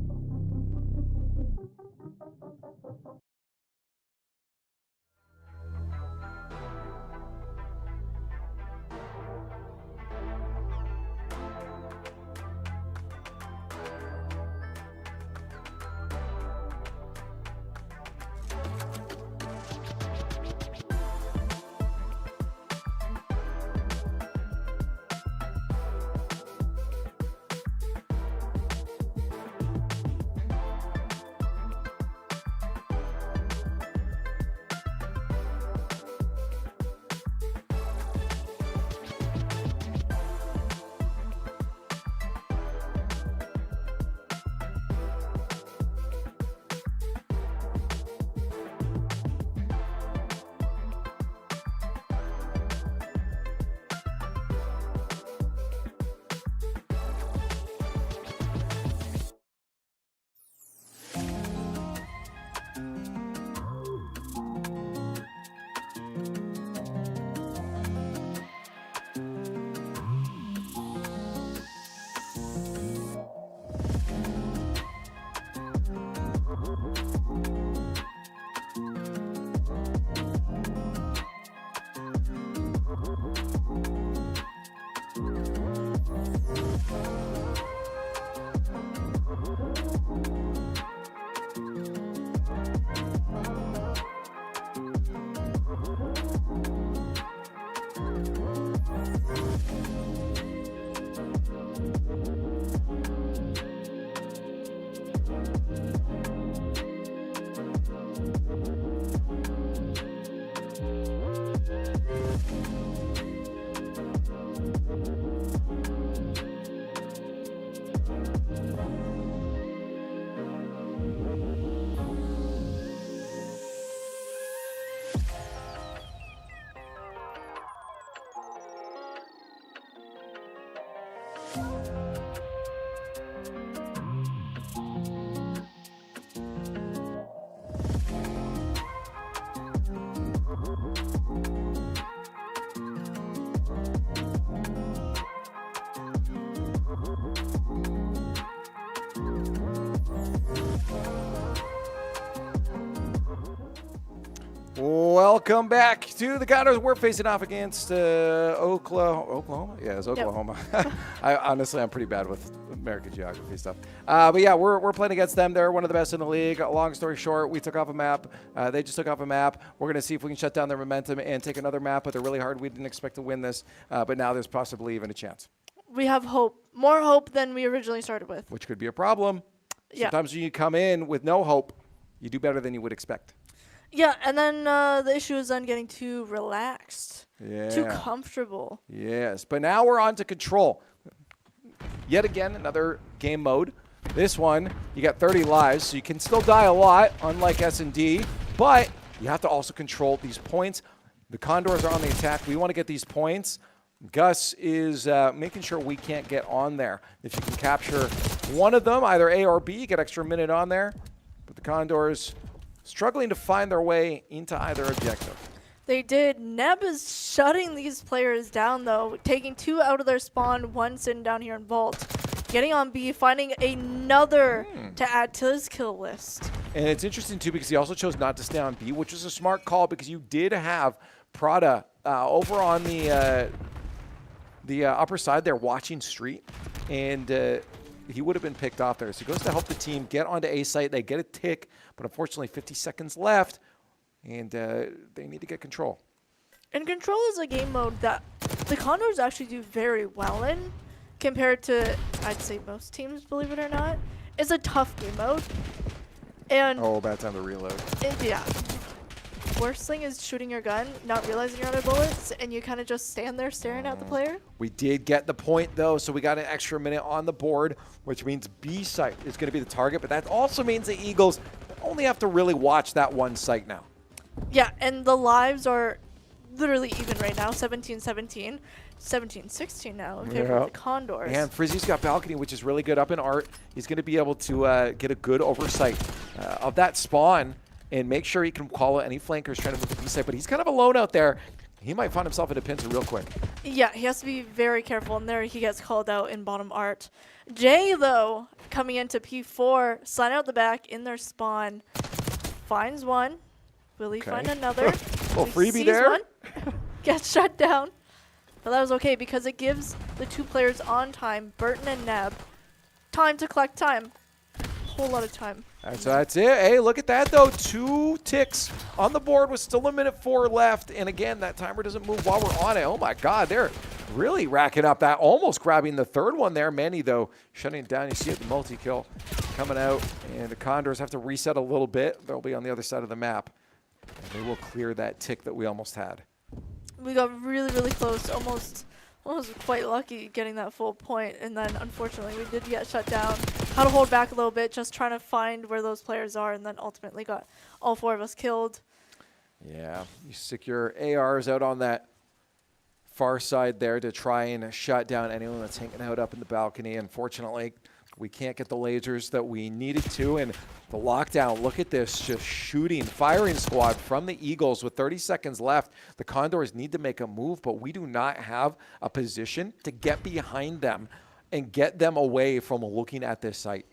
Welcome back to the Condors. We're facing off against Oklahoma. Yeah, it's Oklahoma. I'm pretty bad with American geography stuff. But yeah, we're playing against them. They're one of the best in the league. Long story short, we took off a map. They just took off a map. We're going to see if we can shut down their momentum and take another map, but they're really hard. We didn't expect to win this, but now there's possibly even a chance. We have hope. More hope than we originally started with. Which could be a problem. Yeah. Sometimes when you come in with no hope, you do better than you would expect. Yeah, and then the issue is then getting too relaxed, too comfortable. Yes, but now we're on to control. Yet again, another game mode. This one, you got 30 lives, so you can still die a lot, unlike S&D, but you have to also control these points. The Condors are on the attack. We want to get these points. Gus is making sure we can't get on there. If you can capture one of them, either A or B, you get extra minute on there. But the Condors struggling to find their way into either objective. They did. Neb is shutting these players down, though, taking 2 out of their spawn, 1 sitting down here in Vault. Getting on B, finding another to add to his kill list. And it's interesting, too, because he also chose not to stay on B, which was a smart call because you did have Prada over on the upper side there watching Street, and he would have been picked off there. So he goes to help the team get onto A site. They get a tick, but unfortunately 50 seconds left, and they need to get control. And control is a game mode that the Condors actually do very well in compared to, I'd say, most teams, believe it or not. It's a tough game mode. And oh, bad time to reload. Yeah. worst thing is shooting your gun, not realizing you're out of bullets, and you kind of just stand there staring at the player. We did get the point, though, so we got an extra minute on the board, which means B site is going to be the target, but that also means the Eagles only have to really watch that one site now. Yeah, and the lives are literally even right now, 17-17. 17-16 now in favor of the Condors. And Frizzy's got balcony, which is really good up in art. He's going to be able to get a good oversight of that spawn and make sure he can call out any flankers trying to move the B side. But he's kind of alone out there. He might find himself in a pincer real quick. Yeah, he has to be very careful, and there he gets called out in bottom art. Jay, though, coming into P4, sliding out the back in their spawn, finds one. Will he find another? Little freebie there. One, gets shut down. But that was okay because it gives the two players on time, Burton and Neb, time to collect time. Whole lot of time. So that's it. Hey, look at that, though. 2 ticks on the board with still a minute 4 left. And again, that timer doesn't move while we're on it. Oh, my God. They're really racking up that. Almost grabbing the third one there. Manny, though, shutting it down. You see it, the multi-kill coming out. And the Condors have to reset a little bit. They'll be on the other side of the map. And they will clear that tick that we almost had. We got really, really close, almost quite lucky getting that full point, and then unfortunately we did get shut down. Had to hold back a little bit, just trying to find where those players are, and then ultimately got all 4 of us killed. Yeah, you stick your ARs out on that far side there to try and shut down anyone that's hanging out up in the balcony. Unfortunately, we can't get the lasers that we needed to, and the lockdown, look at this, just shooting, firing squad from the Eagles with 30 seconds left. The Condors need to make a move, but we do not have a position to get behind them and get them away from looking at this site.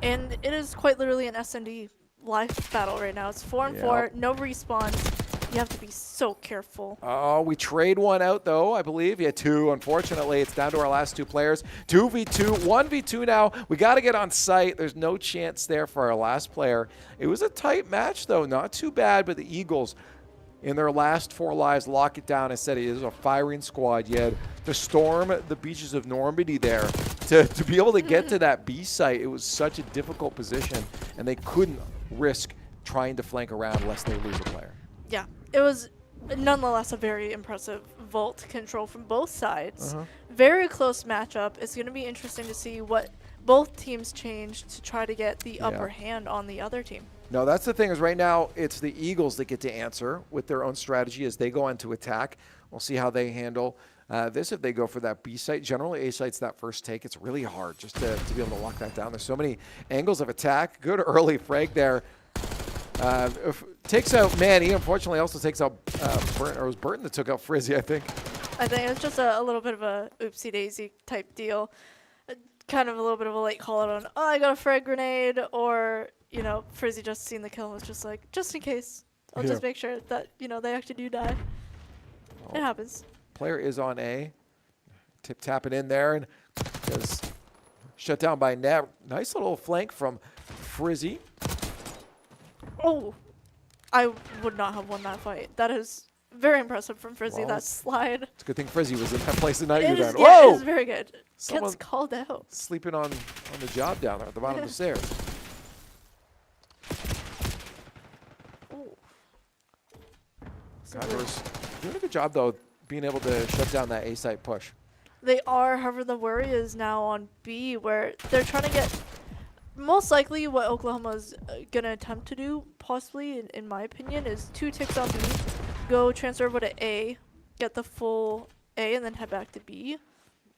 And it is quite literally an S&D life battle right now. It's 4-4, no respawns. You have to be so careful. Oh, we trade one out, though, I believe. Yeah, 2, unfortunately. It's down to our last 2 players. 2v2, 1v2 now. We got to get on site. There's no chance there for our last player. It was a tight match, though. Not too bad, but the Eagles, in their last 4 lives, lock it down and said it is a firing squad. You had to storm the beaches of Normandy there to be able to get to that B site. It was such a difficult position, and they couldn't risk trying to flank around lest they lose a player. Yeah, it was nonetheless a very impressive vault control from both sides. Very close matchup. It's going to be interesting to see what both teams change to try to get the upper hand on the other team. No, that's the thing is right now it's the Eagles that get to answer with their own strategy as they go into attack. We'll see how they handle this if they go for that B site. Generally, A site's that first take. It's really hard just to be able to lock that down. There's so many angles of attack. Good early frag there. Takes out Manny. Unfortunately, also takes out Burton. Or it was Burton that took out Frizzy, I think. I think it's just a little bit of a oopsie-daisy type deal. Kind of a little bit of a late call out on, oh, I got a frag grenade, or, you know, Frizzy just seen the kill and was just like, just in case. I'll just make sure that, you know, they actually do die. It happens. Player is on A. Tapping in there and is shut down by Neb. Nice little flank from Frizzy. Oh, I would not have won that fight. That is very impressive from Frizzy, that slide. It's a good thing Frizzy was in that place the night you were down. Yeah, Whoa! it is very good. Someone Gets called out. Sleeping on the job down there at the bottom of the stairs. Condors doing a good job, though, being able to shut down that A-site push. They are, however, the worry is now on B, where they're trying to get, most likely what Oklahoma is going to attempt to do, possibly, in my opinion, is 2 ticks on B, go transfer over to A, get the full A, and then head back to B.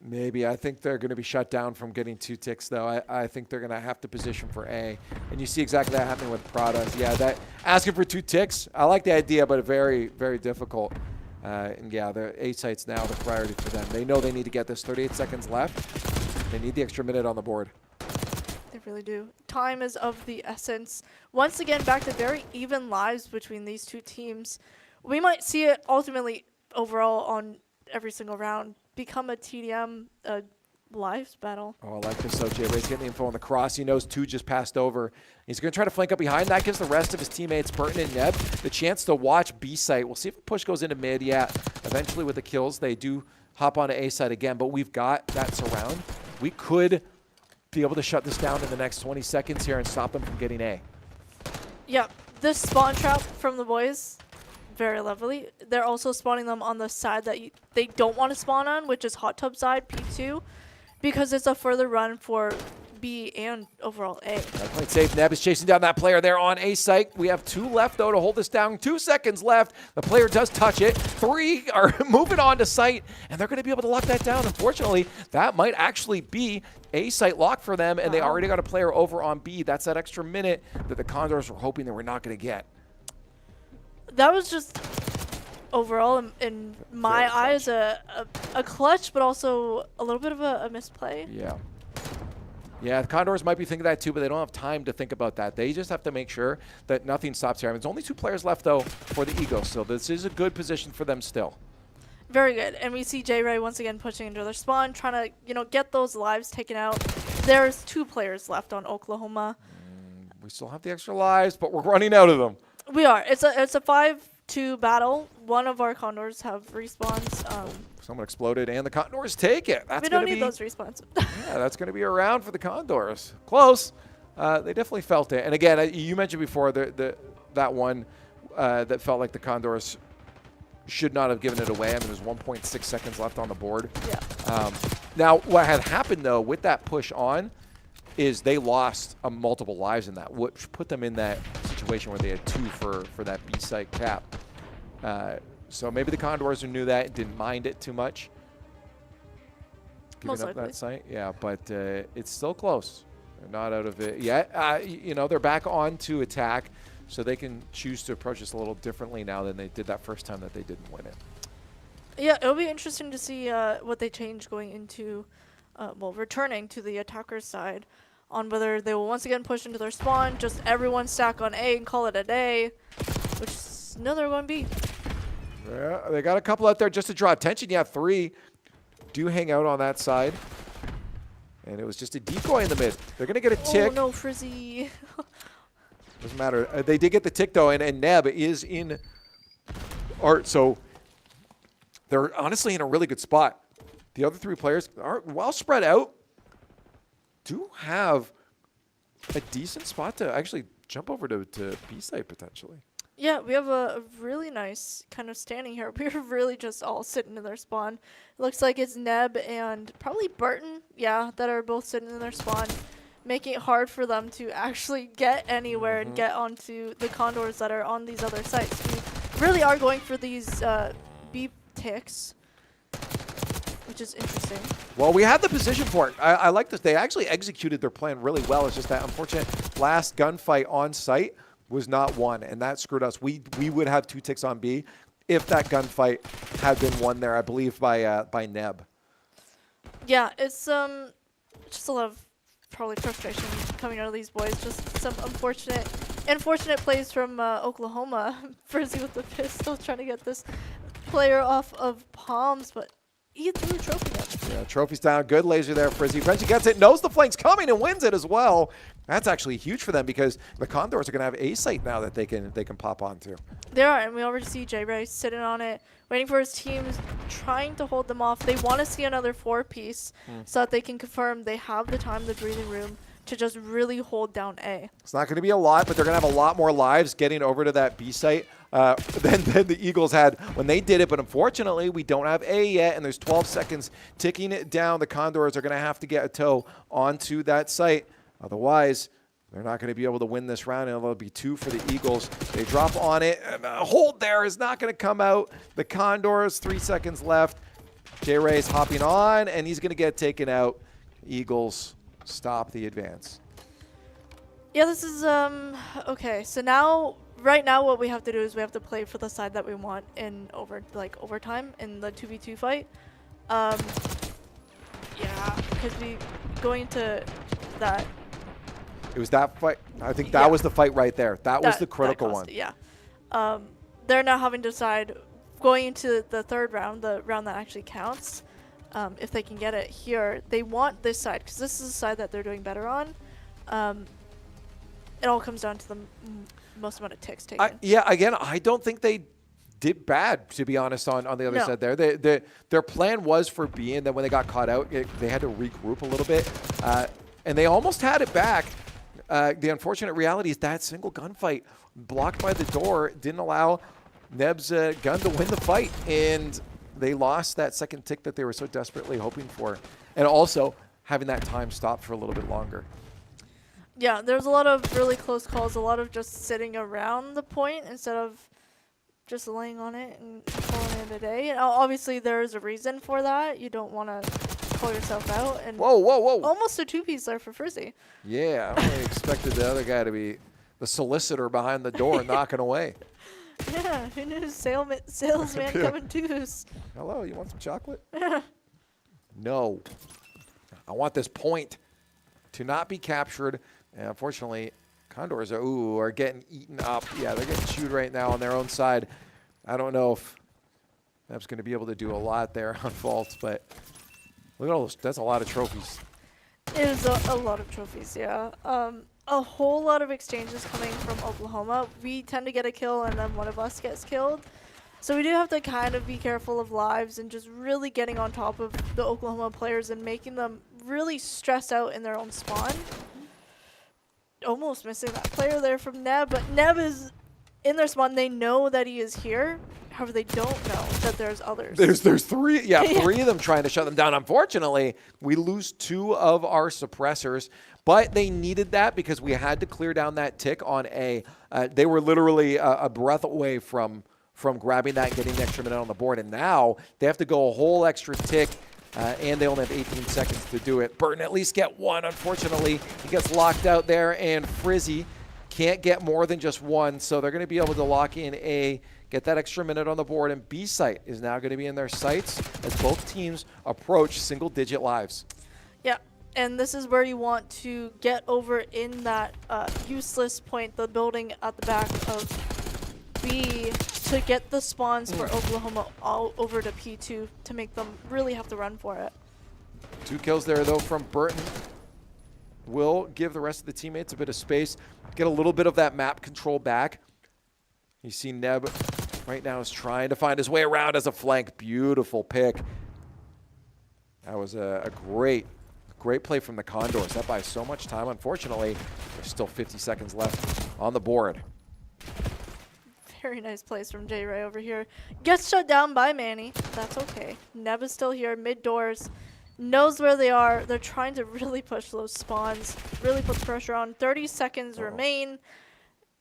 Maybe. I think they're going to be shut down from getting 2 ticks, though. I think they're going to have to position for A. And you see exactly that happening with Prada. Yeah, that asking for 2 ticks, I like the idea, but very, very difficult. And yeah, the A site's now the priority for them. They know they need to get this. 38 seconds left. They need the extra minute on the board. They really do. Time is of the essence. Once again, back to very even lives between these two teams. We might see it ultimately overall on every single round become a TDM lives battle. Oh, I like this. So Jay-Ray's getting the info on the cross. He knows 2 just passed over. He's going to try to flank up behind. That gives the rest of his teammates, Burton and Neb, the chance to watch B site. We'll see if the push goes into mid. Yeah, eventually with the kills, they do hop onto A site again, but we've got that surround. We could be able to shut this down in the next 20 seconds here and stop them from getting A. Yeah, this spawn trap from the boys, very lovely. They're also spawning them on the side that they don't want to spawn on, which is hot tub side, P2, because it's a further run for B and overall A. Played safe. Neb is chasing down that player there on A site. We have 2 left, though, to hold this down. 2 seconds left. The player does touch it. 3 are moving on to site, and they're going to be able to lock that down. Unfortunately, that might actually be A site lock for them, and they already got a player over on B. That's that extra minute that the Condors were hoping they were not going to get. That was just overall, in my eyes, a clutch, but also a little bit of a misplay. Yeah. Yeah, the Condors might be thinking that too, but they don't have time to think about that. They just have to make sure that nothing stops here. I mean, there's only 2 players left, though, for the Eagles, so this is a good position for them still. Very good. And we see J-Ray once again pushing into their spawn, trying to, get those lives taken out. There's 2 players left on Oklahoma. We still have the extra lives, but we're running out of them. We are. It's a 5-2 battle. One of our Condors have respawns. Someone exploded, and the Condors take it. We don't need those respawns. Yeah, that's going to be a round for the Condors. Close. They definitely felt it. And again, you mentioned before that one that felt like the Condors should not have given it away. I mean, there's 1.6 seconds left on the board. Yeah. Now, what had happened, though, with that push on is they lost multiple lives in that, which put them in that situation where they had 2 for that B-site cap. So maybe the Condors knew that and didn't mind it too much. Giving up that site. Yeah, but it's still close. They're not out of it yet. They're back on to attack, so they can choose to approach this a little differently now than they did that first time that they didn't win it. Yeah, it'll be interesting to see what they change going into, returning to the attacker's side, on whether they will once again push into their spawn, just everyone stack on A and call it a day, which is another one B. Yeah, they got a couple out there just to draw attention. Yeah, 3 do hang out on that side. And it was just a decoy in the mid. They're going to get a tick. Oh, no, Frizzy. Doesn't matter. They did get the tick, though, and Neb is in art. So they're honestly in a really good spot. The other 3 players are well spread out. Do have a decent spot to actually jump over to B-site potentially. Yeah, we have a really nice kind of standing here. We're really just all sitting in their spawn. It looks like it's Neb and probably Burton, that are both sitting in their spawn, making it hard for them to actually get anywhere and get onto the Condors that are on these other sites. We really are going for these B ticks, which is interesting. Well, we had the position for it. I like this. They actually executed their plan really well. It's just that unfortunate last gunfight on site was not won, and that screwed us. We would have 2 ticks on B if that gunfight had been won there, I believe, by Neb. Yeah, it's just a lot of probably frustration coming out of these boys. Just some unfortunate plays from Oklahoma. Frizzy with the pistol trying to get this player off of palms, but he threw a trophy down. Yeah, trophy's down. Good laser there, Frizzy. Eventually gets it, knows the flank's coming, and wins it as well. That's actually huge for them because the Condors are going to have a site now that they can pop onto. They are, and we already see J-Ray sitting on it, waiting for his teams, trying to hold them off. They want to see another 4-piece so that they can confirm they have the time, the breathing room to just really hold down A. It's not going to be a lot, but they're going to have a lot more lives getting over to that B site than the Eagles had when they did it. But unfortunately, we don't have A yet, and there's 12 seconds ticking it down. The Condors are going to have to get a toe onto that site. Otherwise, they're not going to be able to win this round, and it'll be 2 for the Eagles. They drop on it, and a hold there is not going to come out. The Condors, 3 seconds left. J-Ray's hopping on, and he's going to get taken out. Eagles stop the advance. Yeah, this is, okay. So right now what we have to do is we have to play for the side that we want in overtime in the 2v2 fight. Yeah, because we going to that. It was that fight. I think that was the fight right there. That was the critical one. Yeah. They're now having to decide going into the 3rd round, the round that actually counts. If they can get it here, they want this side because this is the side that they're doing better on. It all comes down to the most amount of ticks taken. Yeah, again, I don't think they did bad, to be honest, on the other side there. Their plan was for B, and then when they got caught out, they had to regroup a little bit. And they almost had it back. The unfortunate reality is that single gunfight blocked by the door didn't allow Neb's gun to win the fight, and they lost that second tick that they were so desperately hoping for. And also having that time stop for a little bit longer. Yeah, there's a lot of really close calls, a lot of just sitting around the point instead of just laying on it and calling it a day. And obviously there's a reason for that. You don't want to call yourself out. And whoa. Almost a two-piece there for Frizzy. Yeah, I only expected the other guy to be the solicitor behind the door knocking away. Yeah, who knew salesman coming twos? Hello, you want some chocolate? No. I want this point to not be captured. And unfortunately, Condors are getting eaten up. Yeah, they're getting chewed right now on their own side. I don't know if Neb's going to be able to do a lot there on faults, but look at all those. That's a lot of trophies. It is a lot of trophies, yeah. A whole lot of exchanges coming from Oklahoma. We tend to get a kill and then one of us gets killed. So we do have to kind of be careful of lives and just really getting on top of the Oklahoma players and making them really stress out in their own spawn. Almost missing that player there from Neb, but Neb is in their spawn. They know that he is here. However, they don't know that there's others. There's three, three of them trying to shut them down. Unfortunately, we lose 2 of our suppressors, but they needed that because we had to clear down that tick on A. They were literally a breath away from grabbing that and getting the extra minute on the board, and now they have to go a whole extra tick, and they only have 18 seconds to do it. Burton at least get one. Unfortunately, he gets locked out there, and Frizzy can't get more than just one, so they're going to be able to lock in A, get that extra minute on the board, and B site is now going to be in their sights as both teams approach single-digit lives. Yeah, and this is where you want to get over in that useless point, the building at the back of B, to get the spawns for Oklahoma all over to P2 to make them really have to run for it. 2 kills there, though, from Burton. Will give the rest of the teammates a bit of space, get a little bit of that map control back. You see Neb right now is trying to find his way around as a flank. Beautiful pick. That was a great play from the Condors. That buys so much time. Unfortunately, there's still 50 seconds left on the board. Very nice plays from J Ray over here. Gets shut down by Manny. That's okay. Neb is still here mid doors. Knows where they are. They're trying to really push those spawns. Really put the pressure on. 30 seconds remain.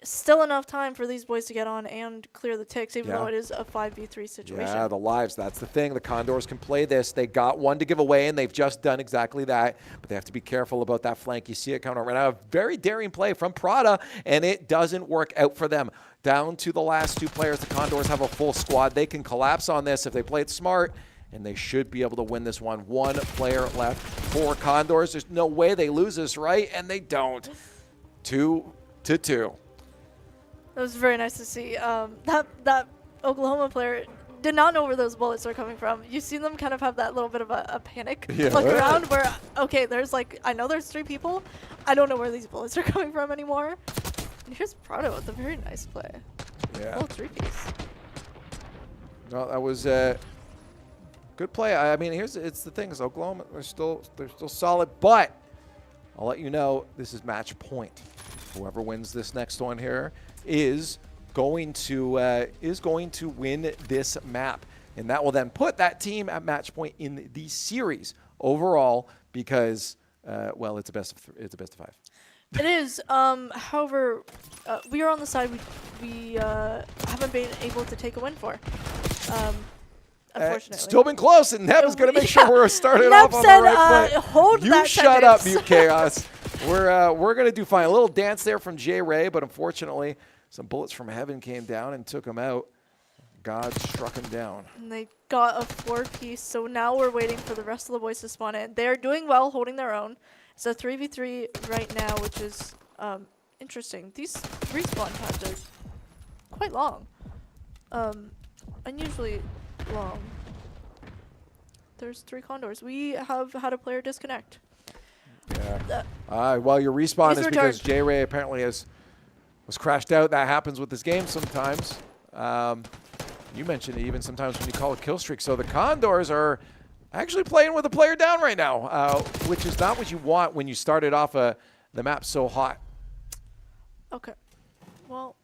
Still enough time for these boys to get on and clear the ticks, even though it is a 5v3 situation. Yeah, the lives. That's the thing. The Condors can play this. They got one to give away, and they've just done exactly that. But they have to be careful about that flank. You see it coming right now. A very daring play from Prada, and it doesn't work out for them. Down to the last 2 players. The Condors have a full squad. They can collapse on this if they play it smart, and they should be able to win this one. 1 player left for Condors. There's no way they lose this, right? And they don't. 2-2. That was very nice to see. That Oklahoma player did not know where those bullets are coming from. You've seen them kind of have that little bit of a panic look around where, okay, there's like, I know there's 3 people. I don't know where these bullets are coming from anymore. And here's Prado with a very nice play. Yeah. Full 3-piece. No, that was a good play. I mean, it's the thing is Oklahoma, they're still solid, but I'll let you know this is match point. Whoever wins this next one here is going to win this map, and that will then put that team at match point in the series overall because well, it's a best of 5. It is. However, we are on the side we haven't been able to take a win for. Unfortunately. Still been close, and Neb is going to make sure we're starting Neb off on said, the right foot. Hold you that shut up, sentence. you chaos. We're going to do fine. A little dance there from J Ray, but unfortunately, some bullets from heaven came down and took him out. God struck him down. And they got a 4-piece, so now we're waiting for the rest of the boys to spawn in. They're doing well, holding their own. It's a 3v3 right now, which is interesting. These respawn times are quite long. Unusually long. There's 3 Condors. We have had a player disconnect. Yeah. Well, your respawn is because J Ray apparently was crashed out. That happens with this game sometimes. You mentioned it even sometimes when you call a kill streak. So the Condors are actually playing with a player down right now, which is not what you want when you started off the map so hot. Okay. Well,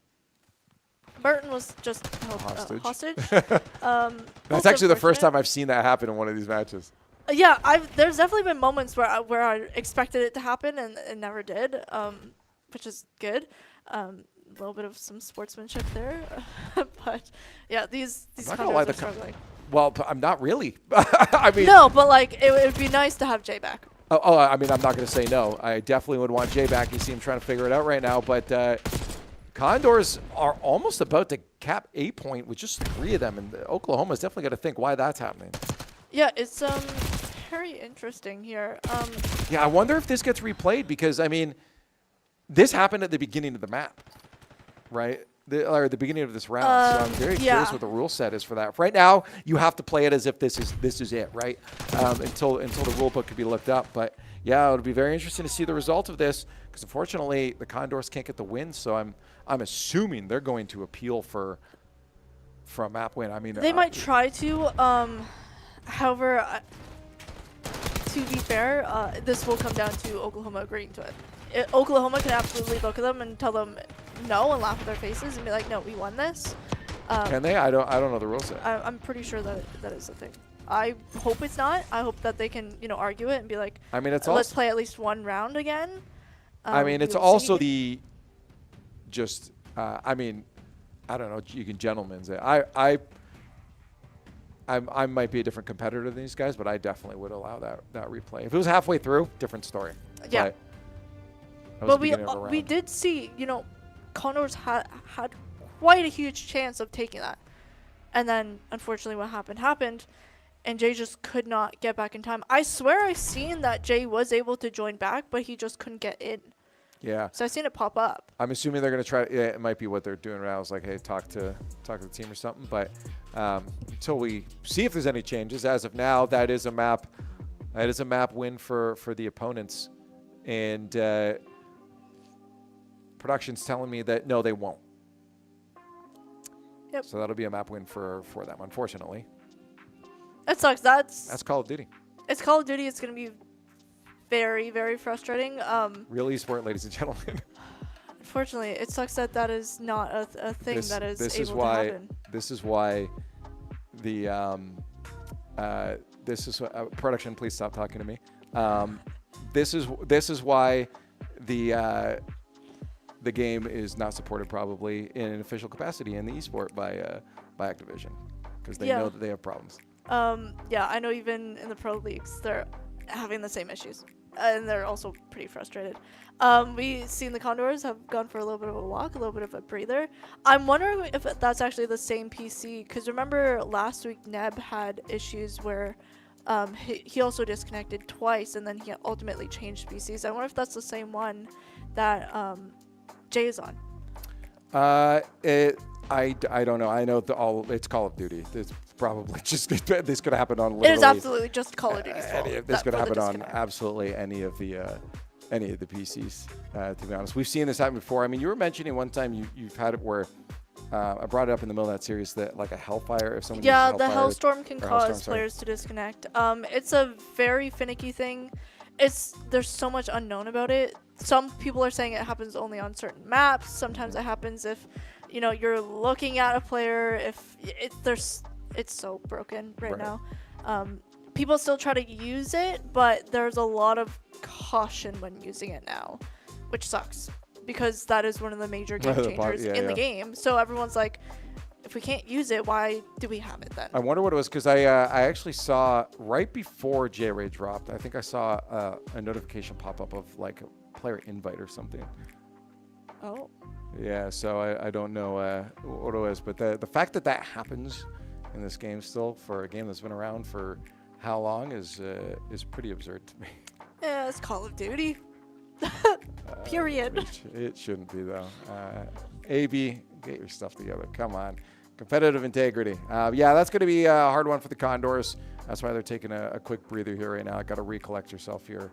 Burton was just hostage. That's actually the first time I've seen that happen in one of these matches. Yeah, there's definitely been moments where I expected it to happen and it never did, which is good. A little bit of some sportsmanship there, but yeah, these Condors are struggling. Well, I'm not really. I mean, no, but like it would be nice to have Jay back. Oh, I mean, I'm not going to say no. I definitely would want Jay back. You see him trying to figure it out right now, but Condors are almost about to cap 8 point with just 3 of them, and Oklahoma's definitely got to think why that's happening. Yeah, it's very interesting here. Yeah, I wonder if this gets replayed because, I mean, this happened at the beginning of the map, right? Or the beginning of this round. So I'm very curious what the rule set is for that. Right now, you have to play it as if this is it, right? Until the rule book could be looked up. But yeah, it'll be very interesting to see the result of this because unfortunately the Condors can't get the win. So I'm assuming they're going to appeal for a map win. I mean, they might try to. However, to be fair, this will come down to Oklahoma agreeing to it. Oklahoma can absolutely look at them and tell them no and laugh at their faces and be like, no, we won this. Can they? I don't know the rules set. I'm pretty sure that is the thing. I hope it's not. I hope that they can, argue it and be like, I mean, let's play at least one round again. I mean, it's also the just, I mean, I don't know, you can gentlemen's it. I might be a different competitor than these guys, but I definitely would allow that replay. If it was halfway through, different story. Yeah. But we did see, Condors had quite a huge chance of taking that. And then, unfortunately, what happened, and Jay just could not get back in time. I swear I seen that Jay was able to join back, but he just couldn't get in. Yeah. So I seen it pop up. I'm assuming they're going to try. Yeah, it might be what they're doing right now. Is like, hey, talk to the team or something. But until we see if there's any changes, as of now, that is a map. That is a map win for the opponents, and production's telling me that no, they won't. Yep. So that'll be a map win for them. Unfortunately. That sucks. That's Call of Duty. It's Call of Duty. It's going to be very, very frustrating. Real esport, ladies and gentlemen. Unfortunately, it sucks that is not a thing that is able to happen. This is why the production. Please stop talking to me. This is why the game is not supported probably in an official capacity in the esport by Activision because they know that they have problems. Yeah, I know even in the pro leagues they're having the same issues. And they're also pretty frustrated. We've seen the Condors have gone for a little bit of a walk, a little bit of a breather. I'm wondering if that's actually the same PC, because remember last week Neb had issues where he also disconnected twice, and then he ultimately changed PCs. I wonder if that's the same one that Jay is on. I don't know. I know it's Call of Duty. It's probably just this could happen on literally. It is absolutely just Call of Duty's fault. This could happen on absolutely any of the PCs. To be honest, we've seen this happen before. I mean, you were mentioning one time you've had it where I brought it up in the middle of that series that like a Hellfire, if someone uses the Hellstorm can cause players to disconnect. It's a very finicky thing. There's so much unknown about it. Some people are saying it happens only on certain maps. Sometimes it happens if you're looking at a player. If it's so broken right now. People still try to use it, but there's a lot of caution when using it now, which sucks because that is one of the major game changers in the game. So everyone's like, if we can't use it, why do we have it then? I wonder what it was because I actually saw right before J-Ray dropped, I think I saw a notification pop up of like a player invite or something. Oh. Yeah, so I don't know what it was, but the fact that happens in this game still for a game that's been around for how long is pretty absurd to me. Yeah, it's Call of Duty. Period. It shouldn't be though. AB, get your stuff together. Come on. Competitive integrity. Yeah, that's going to be a hard one for the Condors. That's why they're taking a quick breather here right now. Got to recollect yourself here.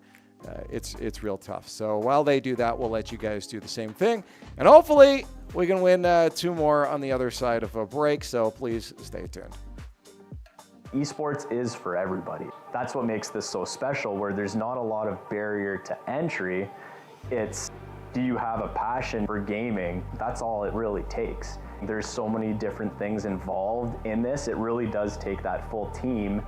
It's real tough. So while they do that, we'll let you guys do the same thing. And hopefully we can win 2 more on the other side of a break. So please stay tuned. Esports is for everybody. That's what makes this so special, where there's not a lot of barrier to entry. It's Do you have a passion for gaming? That's all it really takes. There's so many different things involved in this. It really does take that full team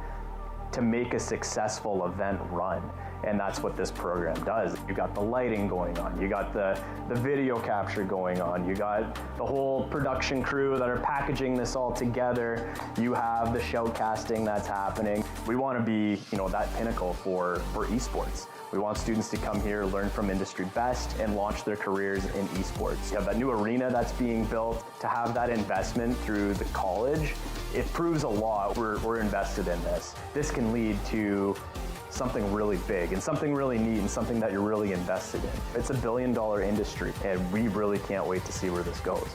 to make a successful event run. And that's what this program does. You got the lighting going on, you got the video capture going on, you got the whole production crew that are packaging this all together, you have the shoutcasting that's happening. We want to be, that pinnacle for esports. We want students to come here, learn from industry best, and launch their careers in esports. You have that new arena that's being built. To have that investment through the college, it proves a lot. We're invested in this. This can lead to something really big and something really neat and something that you're really invested in. It's a billion-dollar industry, and we really can't wait to see where this goes.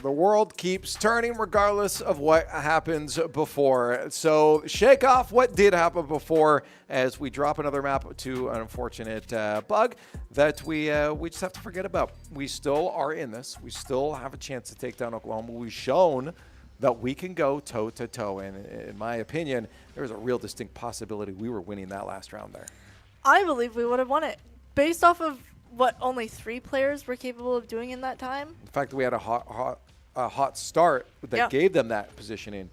The world keeps turning regardless of what happens before. So shake off what did happen before as we drop another map to an unfortunate bug that we just have to forget about. We still are in this. We still have a chance to take down Oklahoma. We've shown that we can go toe-to-toe. And in my opinion, there was a real distinct possibility we were winning that last round there. I believe we would have won it based off of what only 3 players were capable of doing in that time. The fact that we had a hot start that gave them that positioning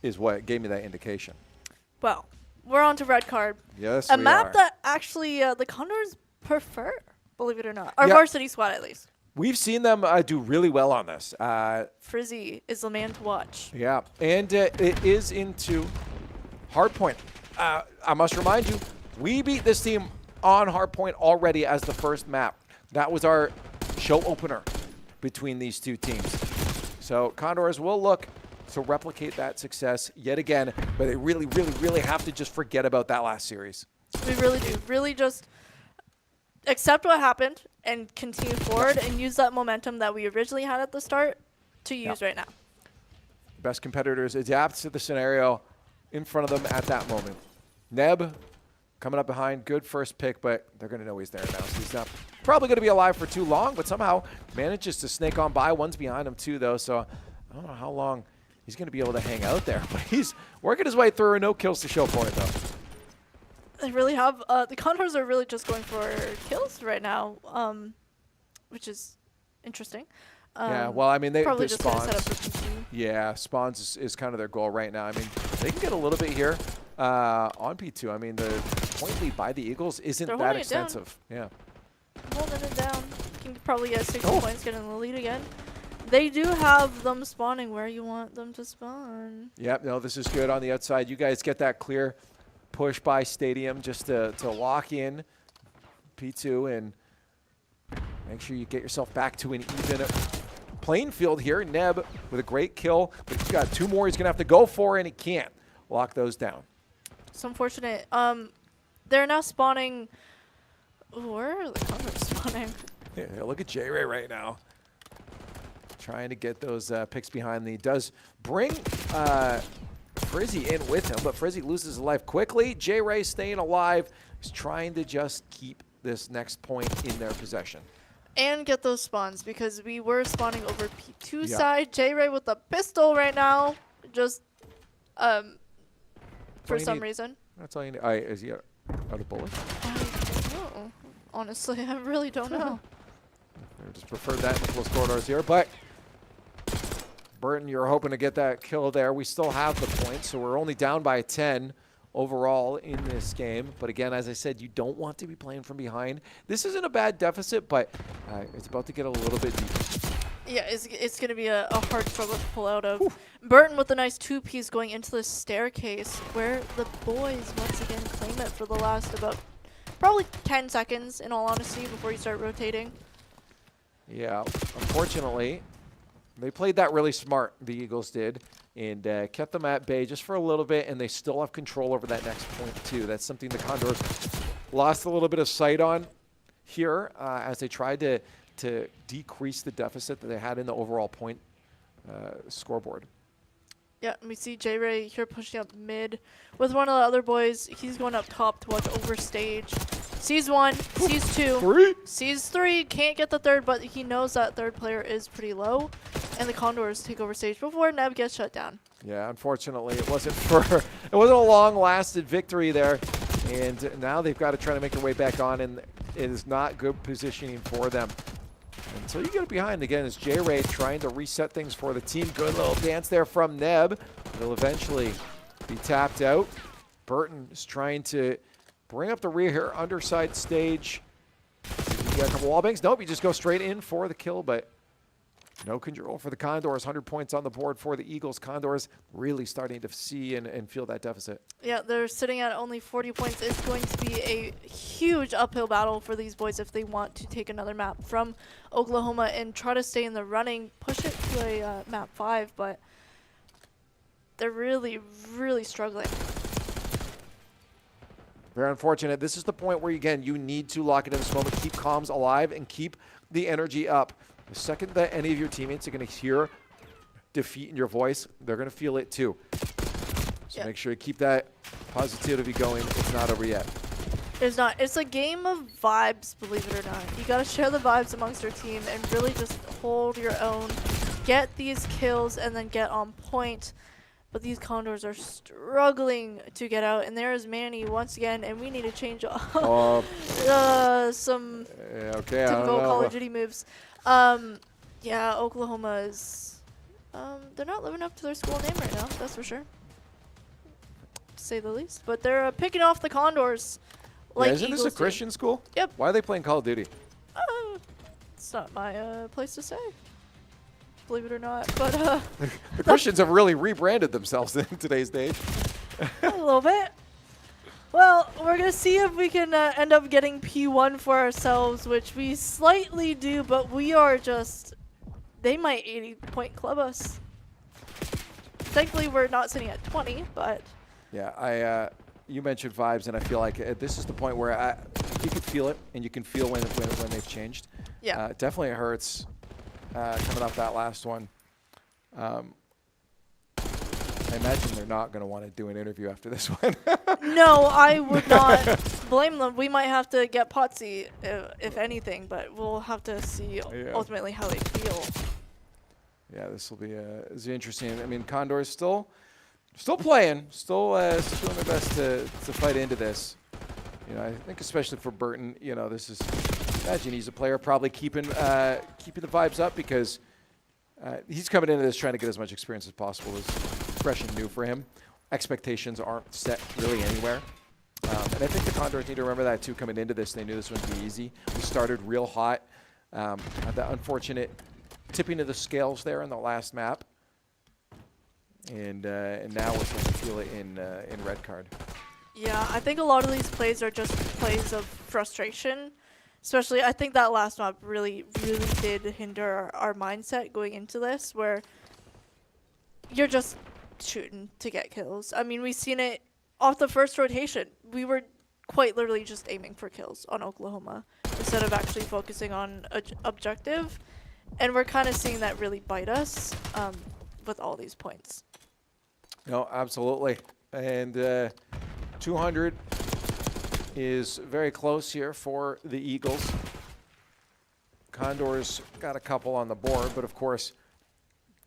is what gave me that indication. Well, we're on to red card. Yes, a map that actually the Condors prefer, believe it or not. Our varsity squad, at least. We've seen them do really well on this. Frizzy is the man to watch. Yeah, and it is into Hardpoint. I must remind you, we beat this team on Hardpoint already as the first map. That was our show opener between these two teams. So Condors will look to replicate that success yet again, but they really, really, really have to just forget about that last series. We really do. Really just accept what happened and continue forward and use that momentum that we originally had at the start to use right now. Best competitors adapt to the scenario in front of them at that moment. Neb coming up behind, good first pick, but they're going to know he's there now. So he's not probably going to be alive for too long, but somehow manages to snake on by. One's behind him too, though, so I don't know how long he's going to be able to hang out there. But he's working his way through, no kills to show for it, though. They really have, the Condors are really just going for kills right now, which is interesting. Yeah, well, I mean, they probably just spawns. set up for P2. Yeah, spawns is kind of their goal right now. I mean, they can get a little bit here on P2. I mean, the point lead by the Eagles isn't that extensive. Yeah. Holding it down. Can probably get 60 points, getting the lead again. They do have them spawning where you want them to spawn. Yep, no, this is good on the outside. You guys get that clear push by Stadium just to lock in P2 and make sure you get yourself back to an even playing field here. Neb with a great kill, but he's got two more he's going to have to go for, and he can't lock those down. It's unfortunate. They're now spawning. Ooh, where are the Condors spawning? Yeah, look at J-Ray right now. Trying to get those picks behind me. Does bring Frizzy in with him, but Frizzy loses his life quickly. J-Ray staying alive. He's trying to just keep this next point in their possession. And get those spawns, because we were spawning over P2 side. J-Ray with the pistol right now. Just, for some reason. That's all you need. Is he out of bullets? I don't know. Honestly, I really don't know. I just preferred that in the close corridors here, but Burton, you're hoping to get that kill there. We still have the point, so we're only down by 10 overall in this game. But again, as I said, you don't want to be playing from behind. This isn't a bad deficit, but it's about to get a little bit deeper. Yeah, it's going to be a hard struggle to pull out of. Whew. Burton with a nice two-piece going into the staircase, where the boys once again claim it for the last about probably 10 seconds, in all honesty, before you start rotating. Yeah, unfortunately, they played that really smart, the Eagles did, and kept them at bay just for a little bit, and they still have control over that next point, too. That's something the Condors lost a little bit of sight on here as they tried to decrease the deficit that they had in the overall point scoreboard. Yeah, and we see J-Ray here pushing up mid with one of the other boys. He's going up top to watch over stage. Sees one, sees two, sees three, can't get the third, but he knows that third player is pretty low, and the Condors take over stage before Neb gets shut down. Yeah, unfortunately, it wasn't a long-lasted victory there, and now they've got to try to make their way back on, and it is not good positioning for them. Until you get it behind again, is J-Ray trying to reset things for the team. Good little dance there from Neb. It'll eventually be tapped out. Burton is trying to bring up the rear here, underside stage. You got a couple wall bangs. Nope, you just go straight in for the kill, but no control for the Condors. 100 points on the board for the Eagles. Condors really starting to see and feel that deficit. Yeah, they're sitting at only 40 points. It's going to be a huge uphill battle for these boys if they want to take another map from Oklahoma and try to stay in the running, push it to a map 5, but they're really, really struggling. Very unfortunate. This is the point where, again, you need to lock it in this moment, keep comms alive, and keep the energy up. The second that any of your teammates are going to hear defeat in your voice, they're going to feel it too. So make sure you keep that positivity going. It's not over yet. It's not. It's a game of vibes, believe it or not. You got to share the vibes amongst your team and really just hold your own, get these kills, and then get on point. But these Condors are struggling to get out, and there is Manny once again, and we need to change some typical collegiate moves. Yeah, Oklahoma is, they're not living up to their school name right now, that's for sure, to say the least. But they're picking off the Condors. Like isn't this a Christian school? Yep. Why are they playing Call of Duty? It's not my place to say, believe it or not. But the Christians have really rebranded themselves in today's day. a little bit. Well, we're going to see if we can end up getting P1 for ourselves, which we slightly do, but we are just... They might 80-point club us. Thankfully, we're not sitting at 20, but... Yeah, you mentioned vibes, and I feel like this is the point where you can feel it, and you can feel when they've changed. Yeah. Definitely hurts coming off that last one. I imagine they're not going to want to do an interview after this one. No, I would not blame them. We might have to get Potsy, if anything, but we'll have to see ultimately how they feel. Yeah, this will be interesting. I mean, Condors still playing, still doing their best to fight into this. You know, I think especially for Burton, you know, this is, imagine he's a player probably keeping the vibes up because he's coming into this trying to get as much experience as possible. It's fresh and new for him. Expectations aren't set really anywhere. And I think the Condors need to remember that too coming into this. They knew this wouldn't be easy. We started real hot. Had that unfortunate tipping of the scales there in the last map. And now we're supposed to feel it in red card. Yeah, I think a lot of these plays are just plays of frustration. Especially, I think that last map really did hinder our mindset going into this, where you're just shooting to get kills. I mean, we've seen it off the first rotation. We were quite literally just aiming for kills on Oklahoma instead of actually focusing on objective. And we're kind of seeing that really bite us with all these points. No, absolutely. And 200 is very close here for the Eagles. Condors got a couple on the board, but of course,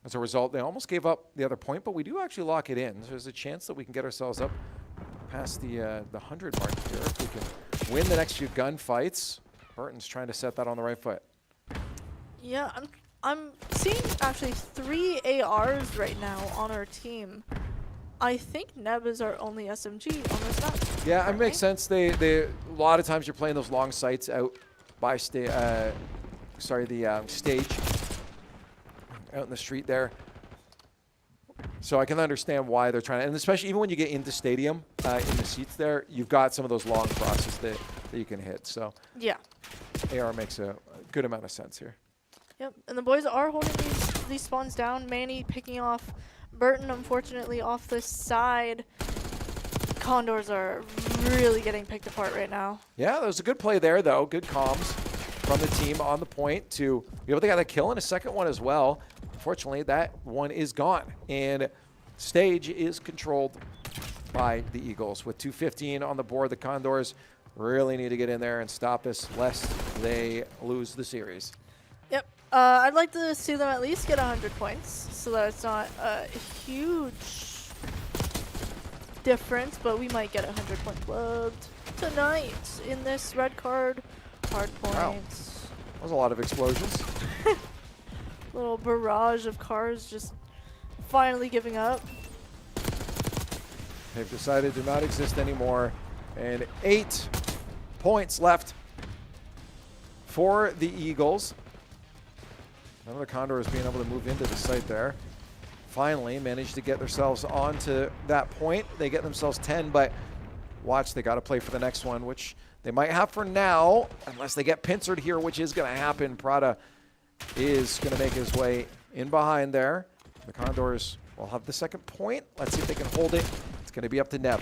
as a result, they almost gave up the other point, but we do actually lock it in. So there's a chance that we can get ourselves up past the 100 mark here. If we can win the next few gunfights, Burton's trying to set that on the right foot. Yeah, I'm seeing actually 3 ARs right now on our team. I think Neb is our only SMG on this map. Yeah, it makes sense. They a lot of times you're playing those long sights out by stage out in the street there. So I can understand why they're trying to, and especially even when you get into stadium in the seats there, you've got some of those long crosses that you can hit. So yeah, AR makes a good amount of sense here. Yep, and the boys are holding these spawns down. Manny picking off Burton, unfortunately, off the side. Condors are really getting picked apart right now. Yeah, there was a good play there, though. Good comms from the team on the point to be able to get a kill and a second one as well. Unfortunately, that one is gone. And stage is controlled by the Eagles. With 2:15 on the board, the Condors really need to get in there and stop this lest they lose the series. Yep. I'd like to see them at least get 100 points so that it's not a huge difference, but we might get 100-point club tonight in this red card. Hard points. Wow. That was a lot of explosions. Little barrage of cars just finally giving up. They've decided to not exist anymore. And 8 points left for the Eagles. None of the Condors being able to move into the site there. Finally managed to get themselves onto that point. They get themselves 10, but watch, they got to play for the next one, which they might have for now, unless they get pincered here, which is going to happen. Prada is going to make his way in behind there. The Condors will have the second point. Let's see if they can hold it. It's going to be up to Neb.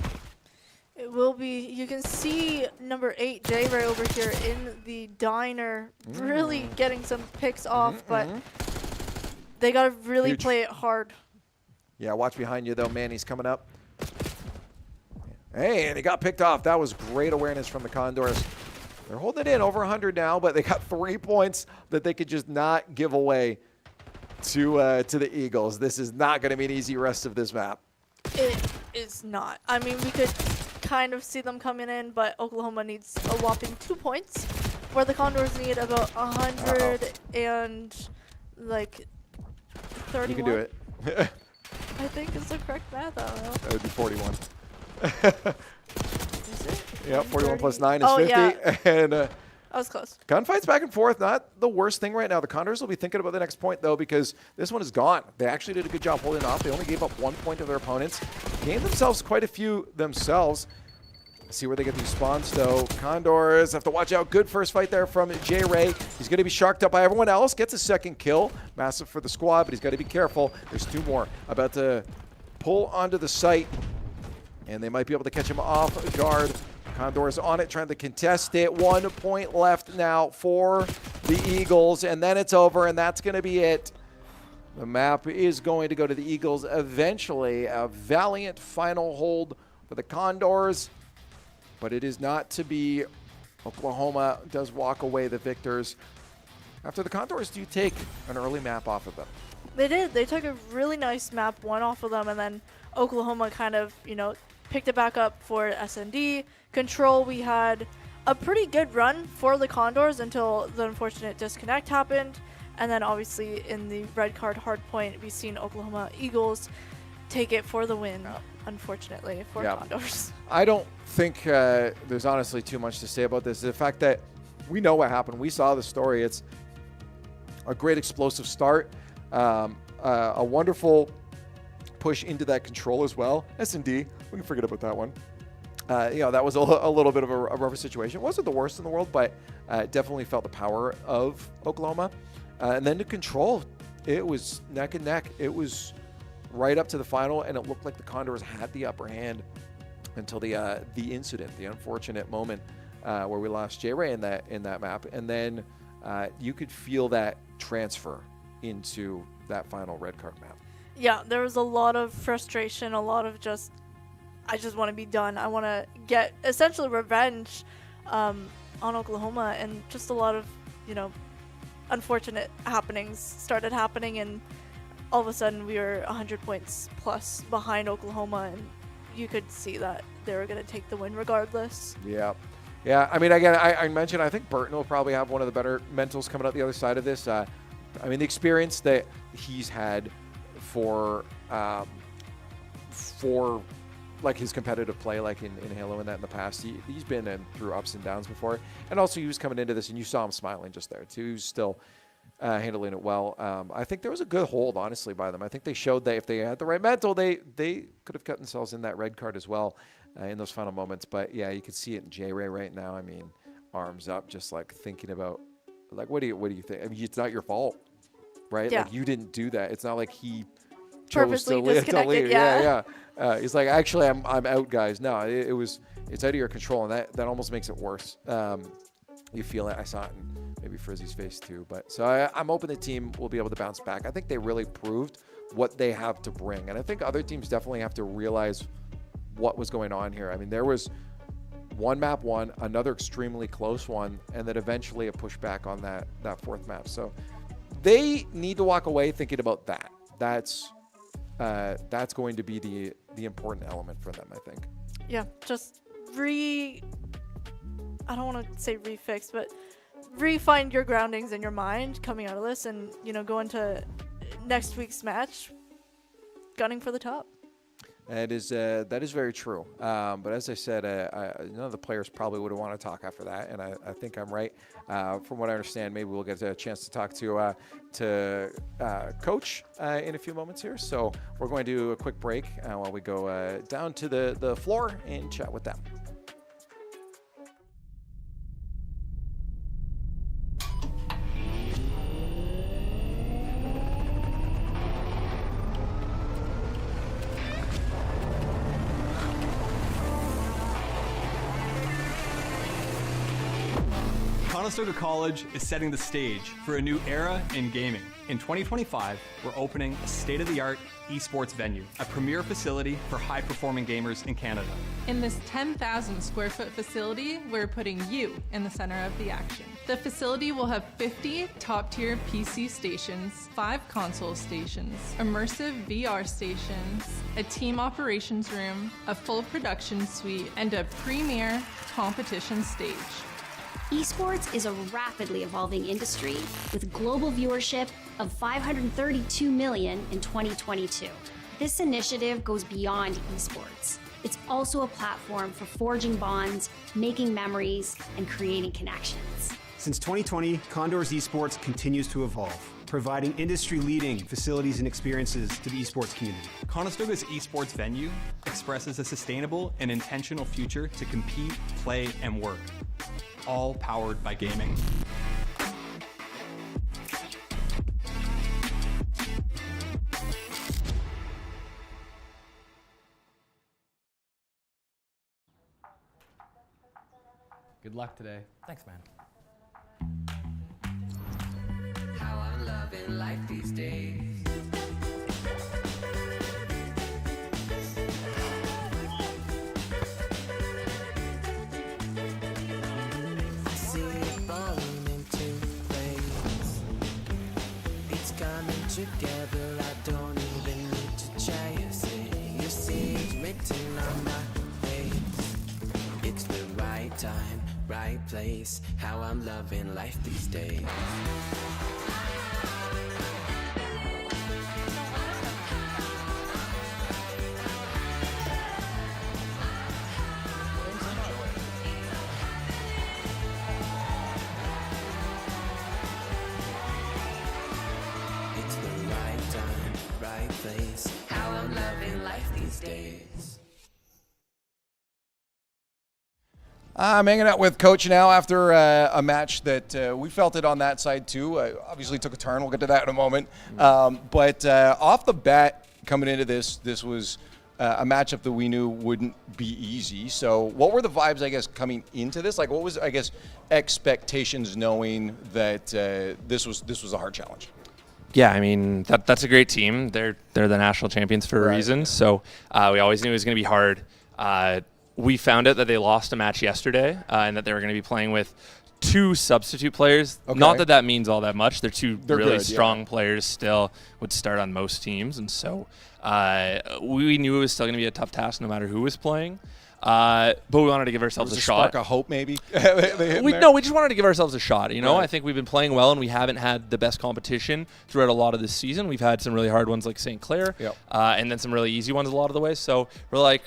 It will be. You can see number 8, Jay, right over here in the diner, really getting some picks off, but they got to really play it hard. Yeah, watch behind you, though. Manny's coming up. Hey, and he got picked off. That was great awareness from the Condors. They're holding it in over 100 now, but they got 3 points that they could just not give away to the Eagles. This is not going to be an easy rest of this map. It is not. I mean, we could kind of see them coming in, but Oklahoma needs a whopping 2 points, where the Condors need about 100 and like 31. You can do it. I think is the correct math. I don't know. That would be 41. Is it? Yeah, 41 plus 9 is 50. Yeah. And That was close. Gunfights back and forth, not the worst thing right now. The Condors will be thinking about the next point, though, because this one is gone. They actually did a good job holding off. They only gave up 1 point to their opponents. Gained themselves quite a few themselves. See where they get these spawns, though. Condors have to watch out. Good first fight there from J Ray. He's going to be sharked up by everyone else. Gets a second kill. Massive for the squad, but he's got to be careful. There's 2 more about to pull onto the site, and they might be able to catch him off guard. Condors on it, trying to contest it. 1 point left now for the Eagles, and then it's over, and that's going to be it. The map is going to go to the Eagles eventually. A valiant final hold for the Condors, but it is not to be. Oklahoma does walk away the victors. After the Condors do take an early map off of them. They did. They took a really nice map 1 off of them, and then Oklahoma kind of, picked it back up for SND. Control, we had a pretty good run for the Condors until the unfortunate disconnect happened. And then obviously in the red card hard point, we've seen Oklahoma Eagles take it for the win, unfortunately, for Condors. I don't think there's honestly too much to say about this. The fact that we know what happened. We saw the story. It's a great explosive start. A wonderful push into that control as well. S&D, we can forget about that one. That was a little bit of a rougher situation. It wasn't the worst in the world, but definitely felt the power of Oklahoma. And then to control, it was neck and neck. It was right up to the final, and it looked like the Condors had the upper hand until the incident, the unfortunate moment where we lost J-Ray in that map. And then you could feel that transfer into that final red card map. Yeah, there was a lot of frustration, a lot of I just want to be done. I want to get essentially revenge on Oklahoma, and just a lot of, unfortunate happenings started happening, and all of a sudden we were 100 points plus behind Oklahoma, and you could see that they were going to take the win regardless. Yeah. Yeah, I mean, again, I mentioned I think Burton will probably have one of the better mentals coming out the other side of this. The experience that he's had for like his competitive play, like in Halo and that in the past, he's been through ups and downs before. And also he was coming into this, and you saw him smiling just there too. He was still handling it well. I think there was a good hold, honestly, by them. I think they showed that if they had the right mental, they could have got themselves in that red card as well in those final moments. But yeah, you could see it in J-Ray right now. I mean, arms up, just like thinking about, like, what do you think? I mean, it's not your fault, right? Yeah. Like, you didn't do that. It's not like he chose to disconnected, leave. yeah. He's like, actually, I'm out, guys. No, it's out of your control, and that almost makes it worse. You feel it. I saw it in maybe Frizzy's face too. But so I'm hoping the team will be able to bounce back. I think they really proved what they have to bring, and I think other teams definitely have to realize what was going on here. I mean, there was one map won, another extremely close one, and then eventually a pushback on that fourth map. So they need to walk away thinking about that. That's going to be the important element for them, I think. Yeah, just I don't want to say refix, but re-find your groundings in your mind coming out of this, and go into next week's match gunning for the top. That is very true. But as I said, none of the players probably would want to talk after that, and I think I'm right. From what I understand, maybe we'll get a chance to talk to Coach in a few moments here. So we're going to do a quick break while we go down to the floor and chat with them. Conestoga College is setting the stage for a new era in gaming. In 2025, we're opening a state-of-the-art esports venue, a premier facility for high-performing gamers in Canada. In this 10,000 square foot facility, we're putting you in the center of the action. The facility will have 50 top-tier PC stations, 5 console stations, immersive VR stations, a team operations room, a full production suite, and a premier competition stage. Esports is a rapidly evolving industry with global viewership of 532 million in 2022. This initiative goes beyond esports. It's also a platform for forging bonds, making memories, and creating connections. Since 2020, Condors Esports continues to evolve, providing industry-leading facilities and experiences to the esports community. Conestoga's esports venue expresses a sustainable and intentional future to compete, play, and work, all powered by gaming. Good luck today. Thanks, man. How I'm loving life these days. I see it falling into place. It's coming together. I don't even need to chase it. You see it's written on my face. It's the right time, right place. How I'm loving life these days. It's the right time, right place. How I'm loving life these days. I'm hanging out with Coach now after a match that we felt it on that side too. Obviously took a turn. We'll get to that in a moment. But off the bat, coming into this was a matchup that we knew wouldn't be easy. So what were the vibes, I guess, coming into this? Like, what was, I guess, expectations knowing that this was a hard challenge? Yeah, I mean, that's a great team. They're the national champions for a reason. So we always knew it was going to be hard. We found out that they lost a match yesterday and that they were going to be playing with 2 substitute players. Okay. Not that that means all that much. They're really good, strong players still, would start on most teams. And so we knew it was still going to be a tough task no matter who was playing. But we wanted to give ourselves a shot. Spark of hope, maybe? We just wanted to give ourselves a shot. You know, I think we've been playing well, and we haven't had the best competition throughout a lot of this season. We've had some really hard ones like St. Clair, and then some really easy ones a lot of the way. So we're like,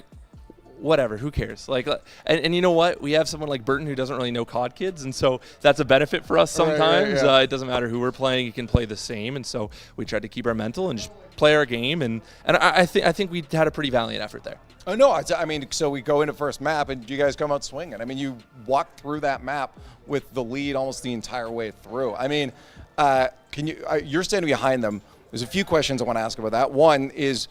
whatever, who cares? Like, and you know what? We have someone like Burton who doesn't really know COD kids, and so that's a benefit for us sometimes. It doesn't matter who we're playing; you can play the same. And so we tried to keep our mental and just play our game. And I think we had a pretty valiant effort there. Oh no! I mean, so we go into first map, and you guys come out swinging. I mean, you walked through that map with the lead almost the entire way through. I mean, can you? You're standing behind them. There's a few questions I want to ask about that. One is,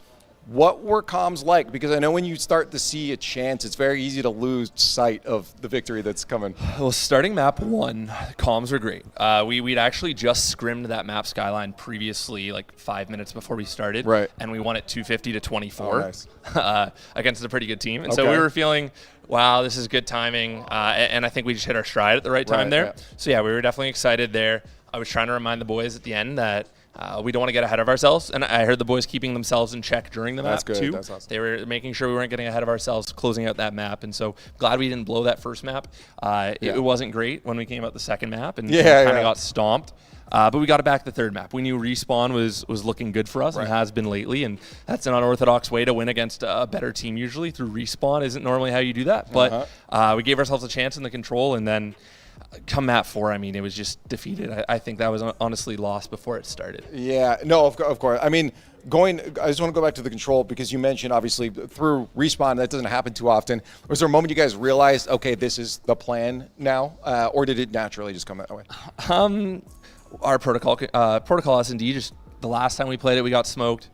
what were comms like? Because I know when you start to see a chance, it's very easy to lose sight of the victory that's coming. Well, starting map 1, comms were great. We'd actually just scrimmed that map skyline previously, like 5 minutes before we started. Right. And we won it 250-24 Oh, nice. against a pretty good team. And so we were feeling, wow, this is good timing. And I think we just hit our stride at the right time there. Yeah. So yeah, we were definitely excited there. I was trying to remind the boys at the end that we don't want to get ahead of ourselves, and I heard the boys keeping themselves in check during the map too. That's awesome. They were making sure we weren't getting ahead of ourselves, closing out that map, and so glad we didn't blow that first map. It wasn't great when we came out the second map, and kind of got stomped. But we got it back the third map. We knew Respawn was looking good for us and has been lately, and that's an unorthodox way to win against a better team usually. Through Respawn isn't normally how you do that, but we gave ourselves a chance in the control, and then come map 4, I mean, it was just defeated. I think that was honestly lost before it started. Yeah, no, of course. I mean, I just want to go back to the control because you mentioned, obviously, through Respawn, that doesn't happen too often. Was there a moment you guys realized, okay, this is the plan now, or did it naturally just come that way? Our protocol S&D, just the last time we played it, we got smoked.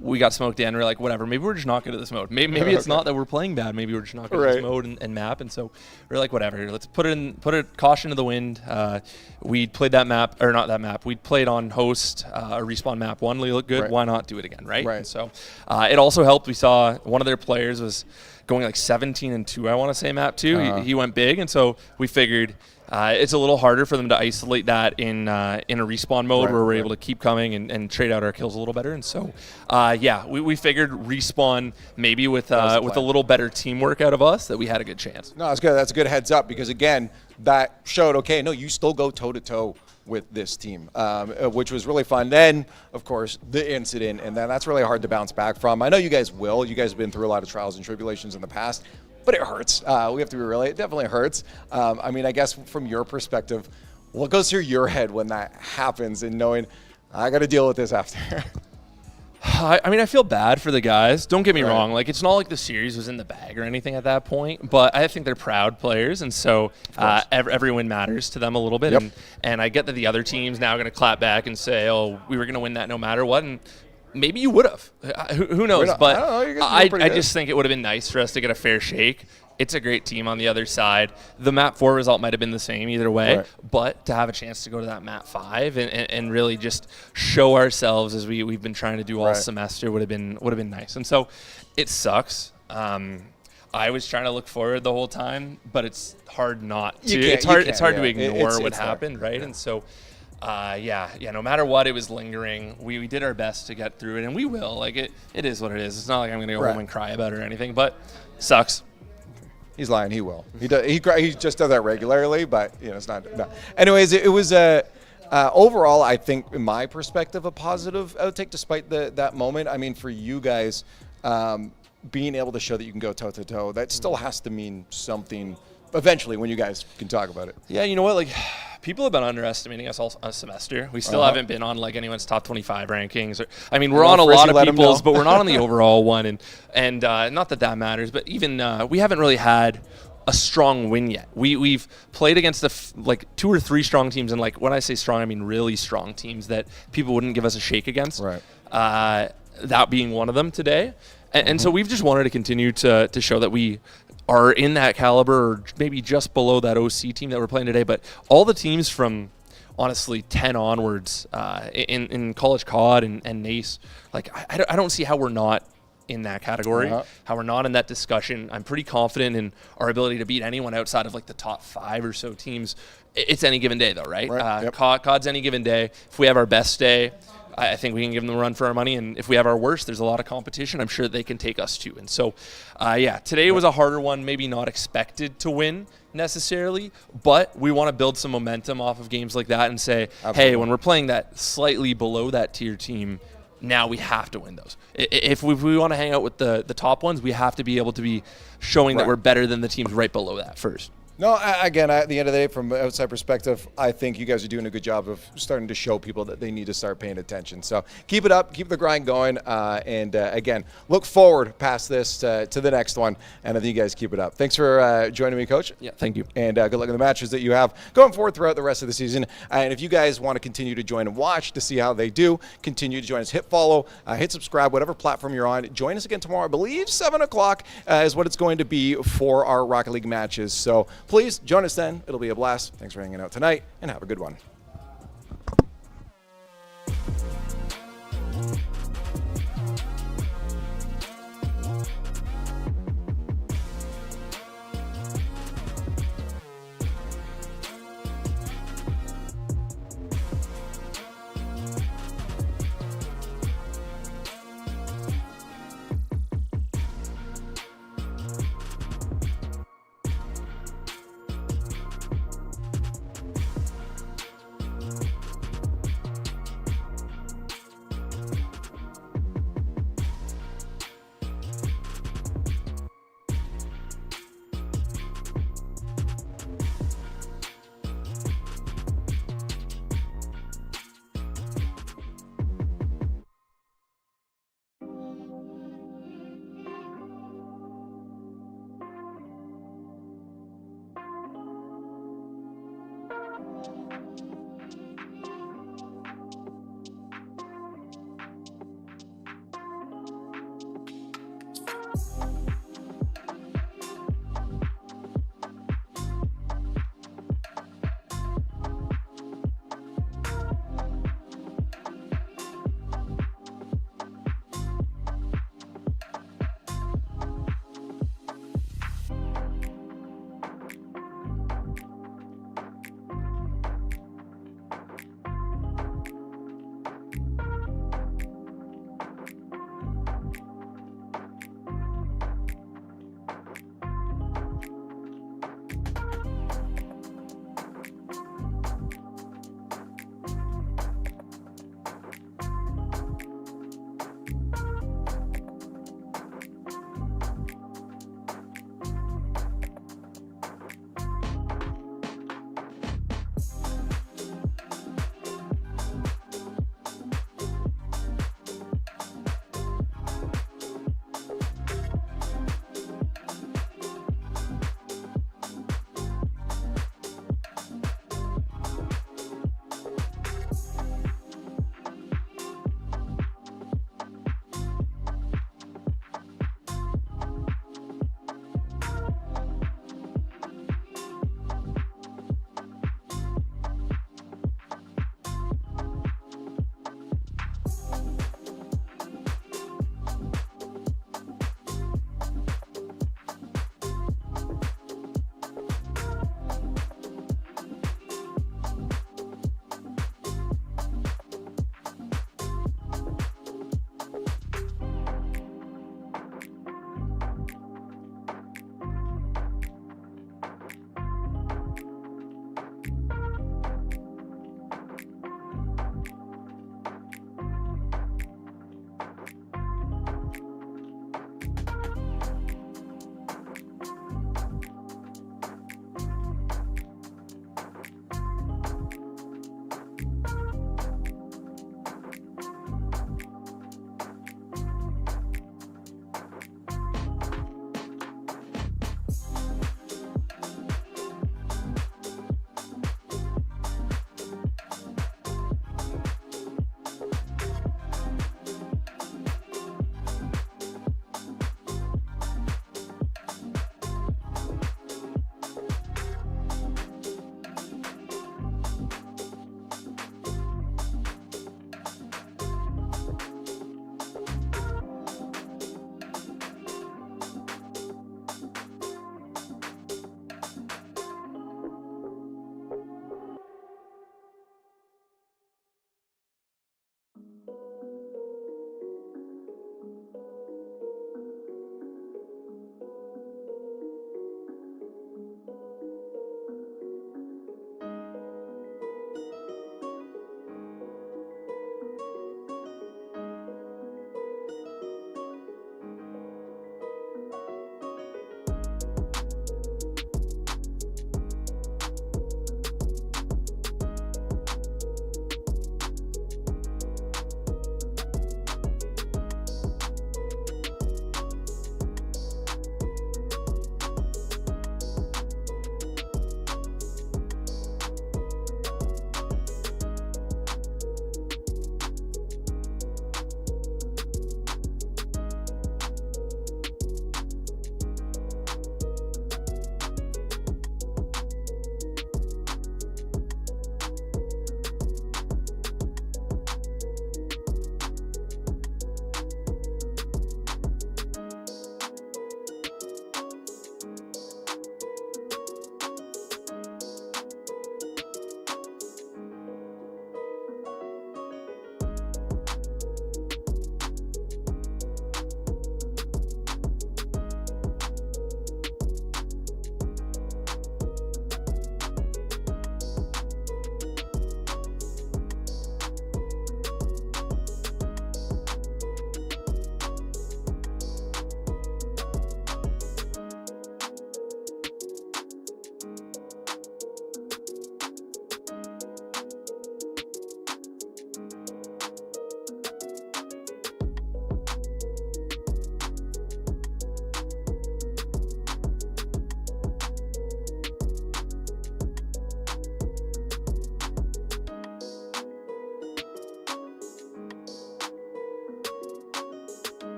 We got smoked in. We're like, whatever. Maybe we're just not good at this mode. Maybe it's not that we're playing bad. Maybe we're just not good at this mode and map. And so we're like, whatever. Let's put a caution to the wind. We played that map, or not that map. We played on host a Respawn map 1. We looked good. Why not do it again, right? And so it also helped. We saw one of their players was going like 17-2. I want to say map 2. He went big, and so we figured. It's a little harder for them to isolate that in a Respawn mode where we're able to keep coming and trade out our kills a little better. And so, we figured Respawn maybe with a little better teamwork out of us that we had a good chance. No, that's good. That's a good heads up because, again, that showed, okay, no, you still go toe-to-toe with this team, which was really fun. Then, of course, the incident, and then that's really hard to bounce back from. I know you guys will. You guys have been through a lot of trials and tribulations in the past. But it hurts. We have to be real. It definitely hurts. I mean, I guess from your perspective, What goes through your head when that happens and knowing I got to deal with this after? I mean, I feel bad for the guys. Don't get me wrong. Like, it's not like the series was in the bag or anything at that point, but I think they're proud players, and so every win matters to them a little bit. And I get that the other team's now going to clap back and say, oh, we were going to win that no matter what, and maybe you would have. Who knows? But I just think it would have been nice for us to get a fair shake. It's a great team on the other side. The map 4 result might have been the same either way, but to have a chance to go to that map 5 and really just show ourselves as we've been trying to do all semester would have been nice. And so it sucks. I was trying to look forward the whole time, but it's hard not to. It's hard to ignore what happened, right? And so no matter what, it was lingering. We did our best to get through it, and we will. Like, it is what it is. It's not like I'm going to go home and cry about it or anything, but sucks. He's lying. He will. He does. He just does that regularly, but it's not. No. Anyways, it was overall, I think, in my perspective, a positive outtake despite that moment. I mean, for you guys, being able to show that you can go toe to toe, that still has to mean something eventually when you guys can talk about it. Yeah, you know what? Like, people have been underestimating us all semester. We still haven't been on like anyone's top 25 rankings. I mean, we're on a lot of people's, but we're not on the overall one. And not that matters, but even we haven't really had a strong win yet. We've played against like 2 or 3 strong teams, and like when I say strong, I mean really strong teams that people wouldn't give us a shake against. Right. That being one of them today. And so we've just wanted to continue to show that we are in that caliber, or maybe just below that OC team that we're playing today. But all the teams from, honestly, 10 onwards in College COD and NACE, like I don't see how we're not in that category, how we're not in that discussion. I'm pretty confident in our ability to beat anyone outside of like the top 5 or so teams. It's any given day, though, right? COD's any given day. If we have our best day, I think we can give them a run for our money. And if we have our worst, there's a lot of competition. I'm sure they can take us too. And so, today was a harder one, maybe not expected to win necessarily, but we want to build some momentum off of games like that and say, hey, when we're playing that slightly below that tier team, now we have to win those. If we want to hang out with the top ones, we have to be able to be showing that we're better than the teams right below that first. No, again, at the end of the day, from an outside perspective, I think you guys are doing a good job of starting to show people that they need to start paying attention. So keep it up, keep the grind going, and again, look forward past this to the next one, and I think you guys keep it up. Thanks for joining me, Coach. Yeah, thank you. And good luck in the matches that you have going forward throughout the rest of the season. And if you guys want to continue to join and watch to see how they do, continue to join us. Hit follow, hit subscribe, whatever platform you're on. Join us again tomorrow. I believe 7 o'clock is what it's going to be for our Rocket League matches. So please join us then. It'll be a blast. Thanks for hanging out tonight, and have a good one.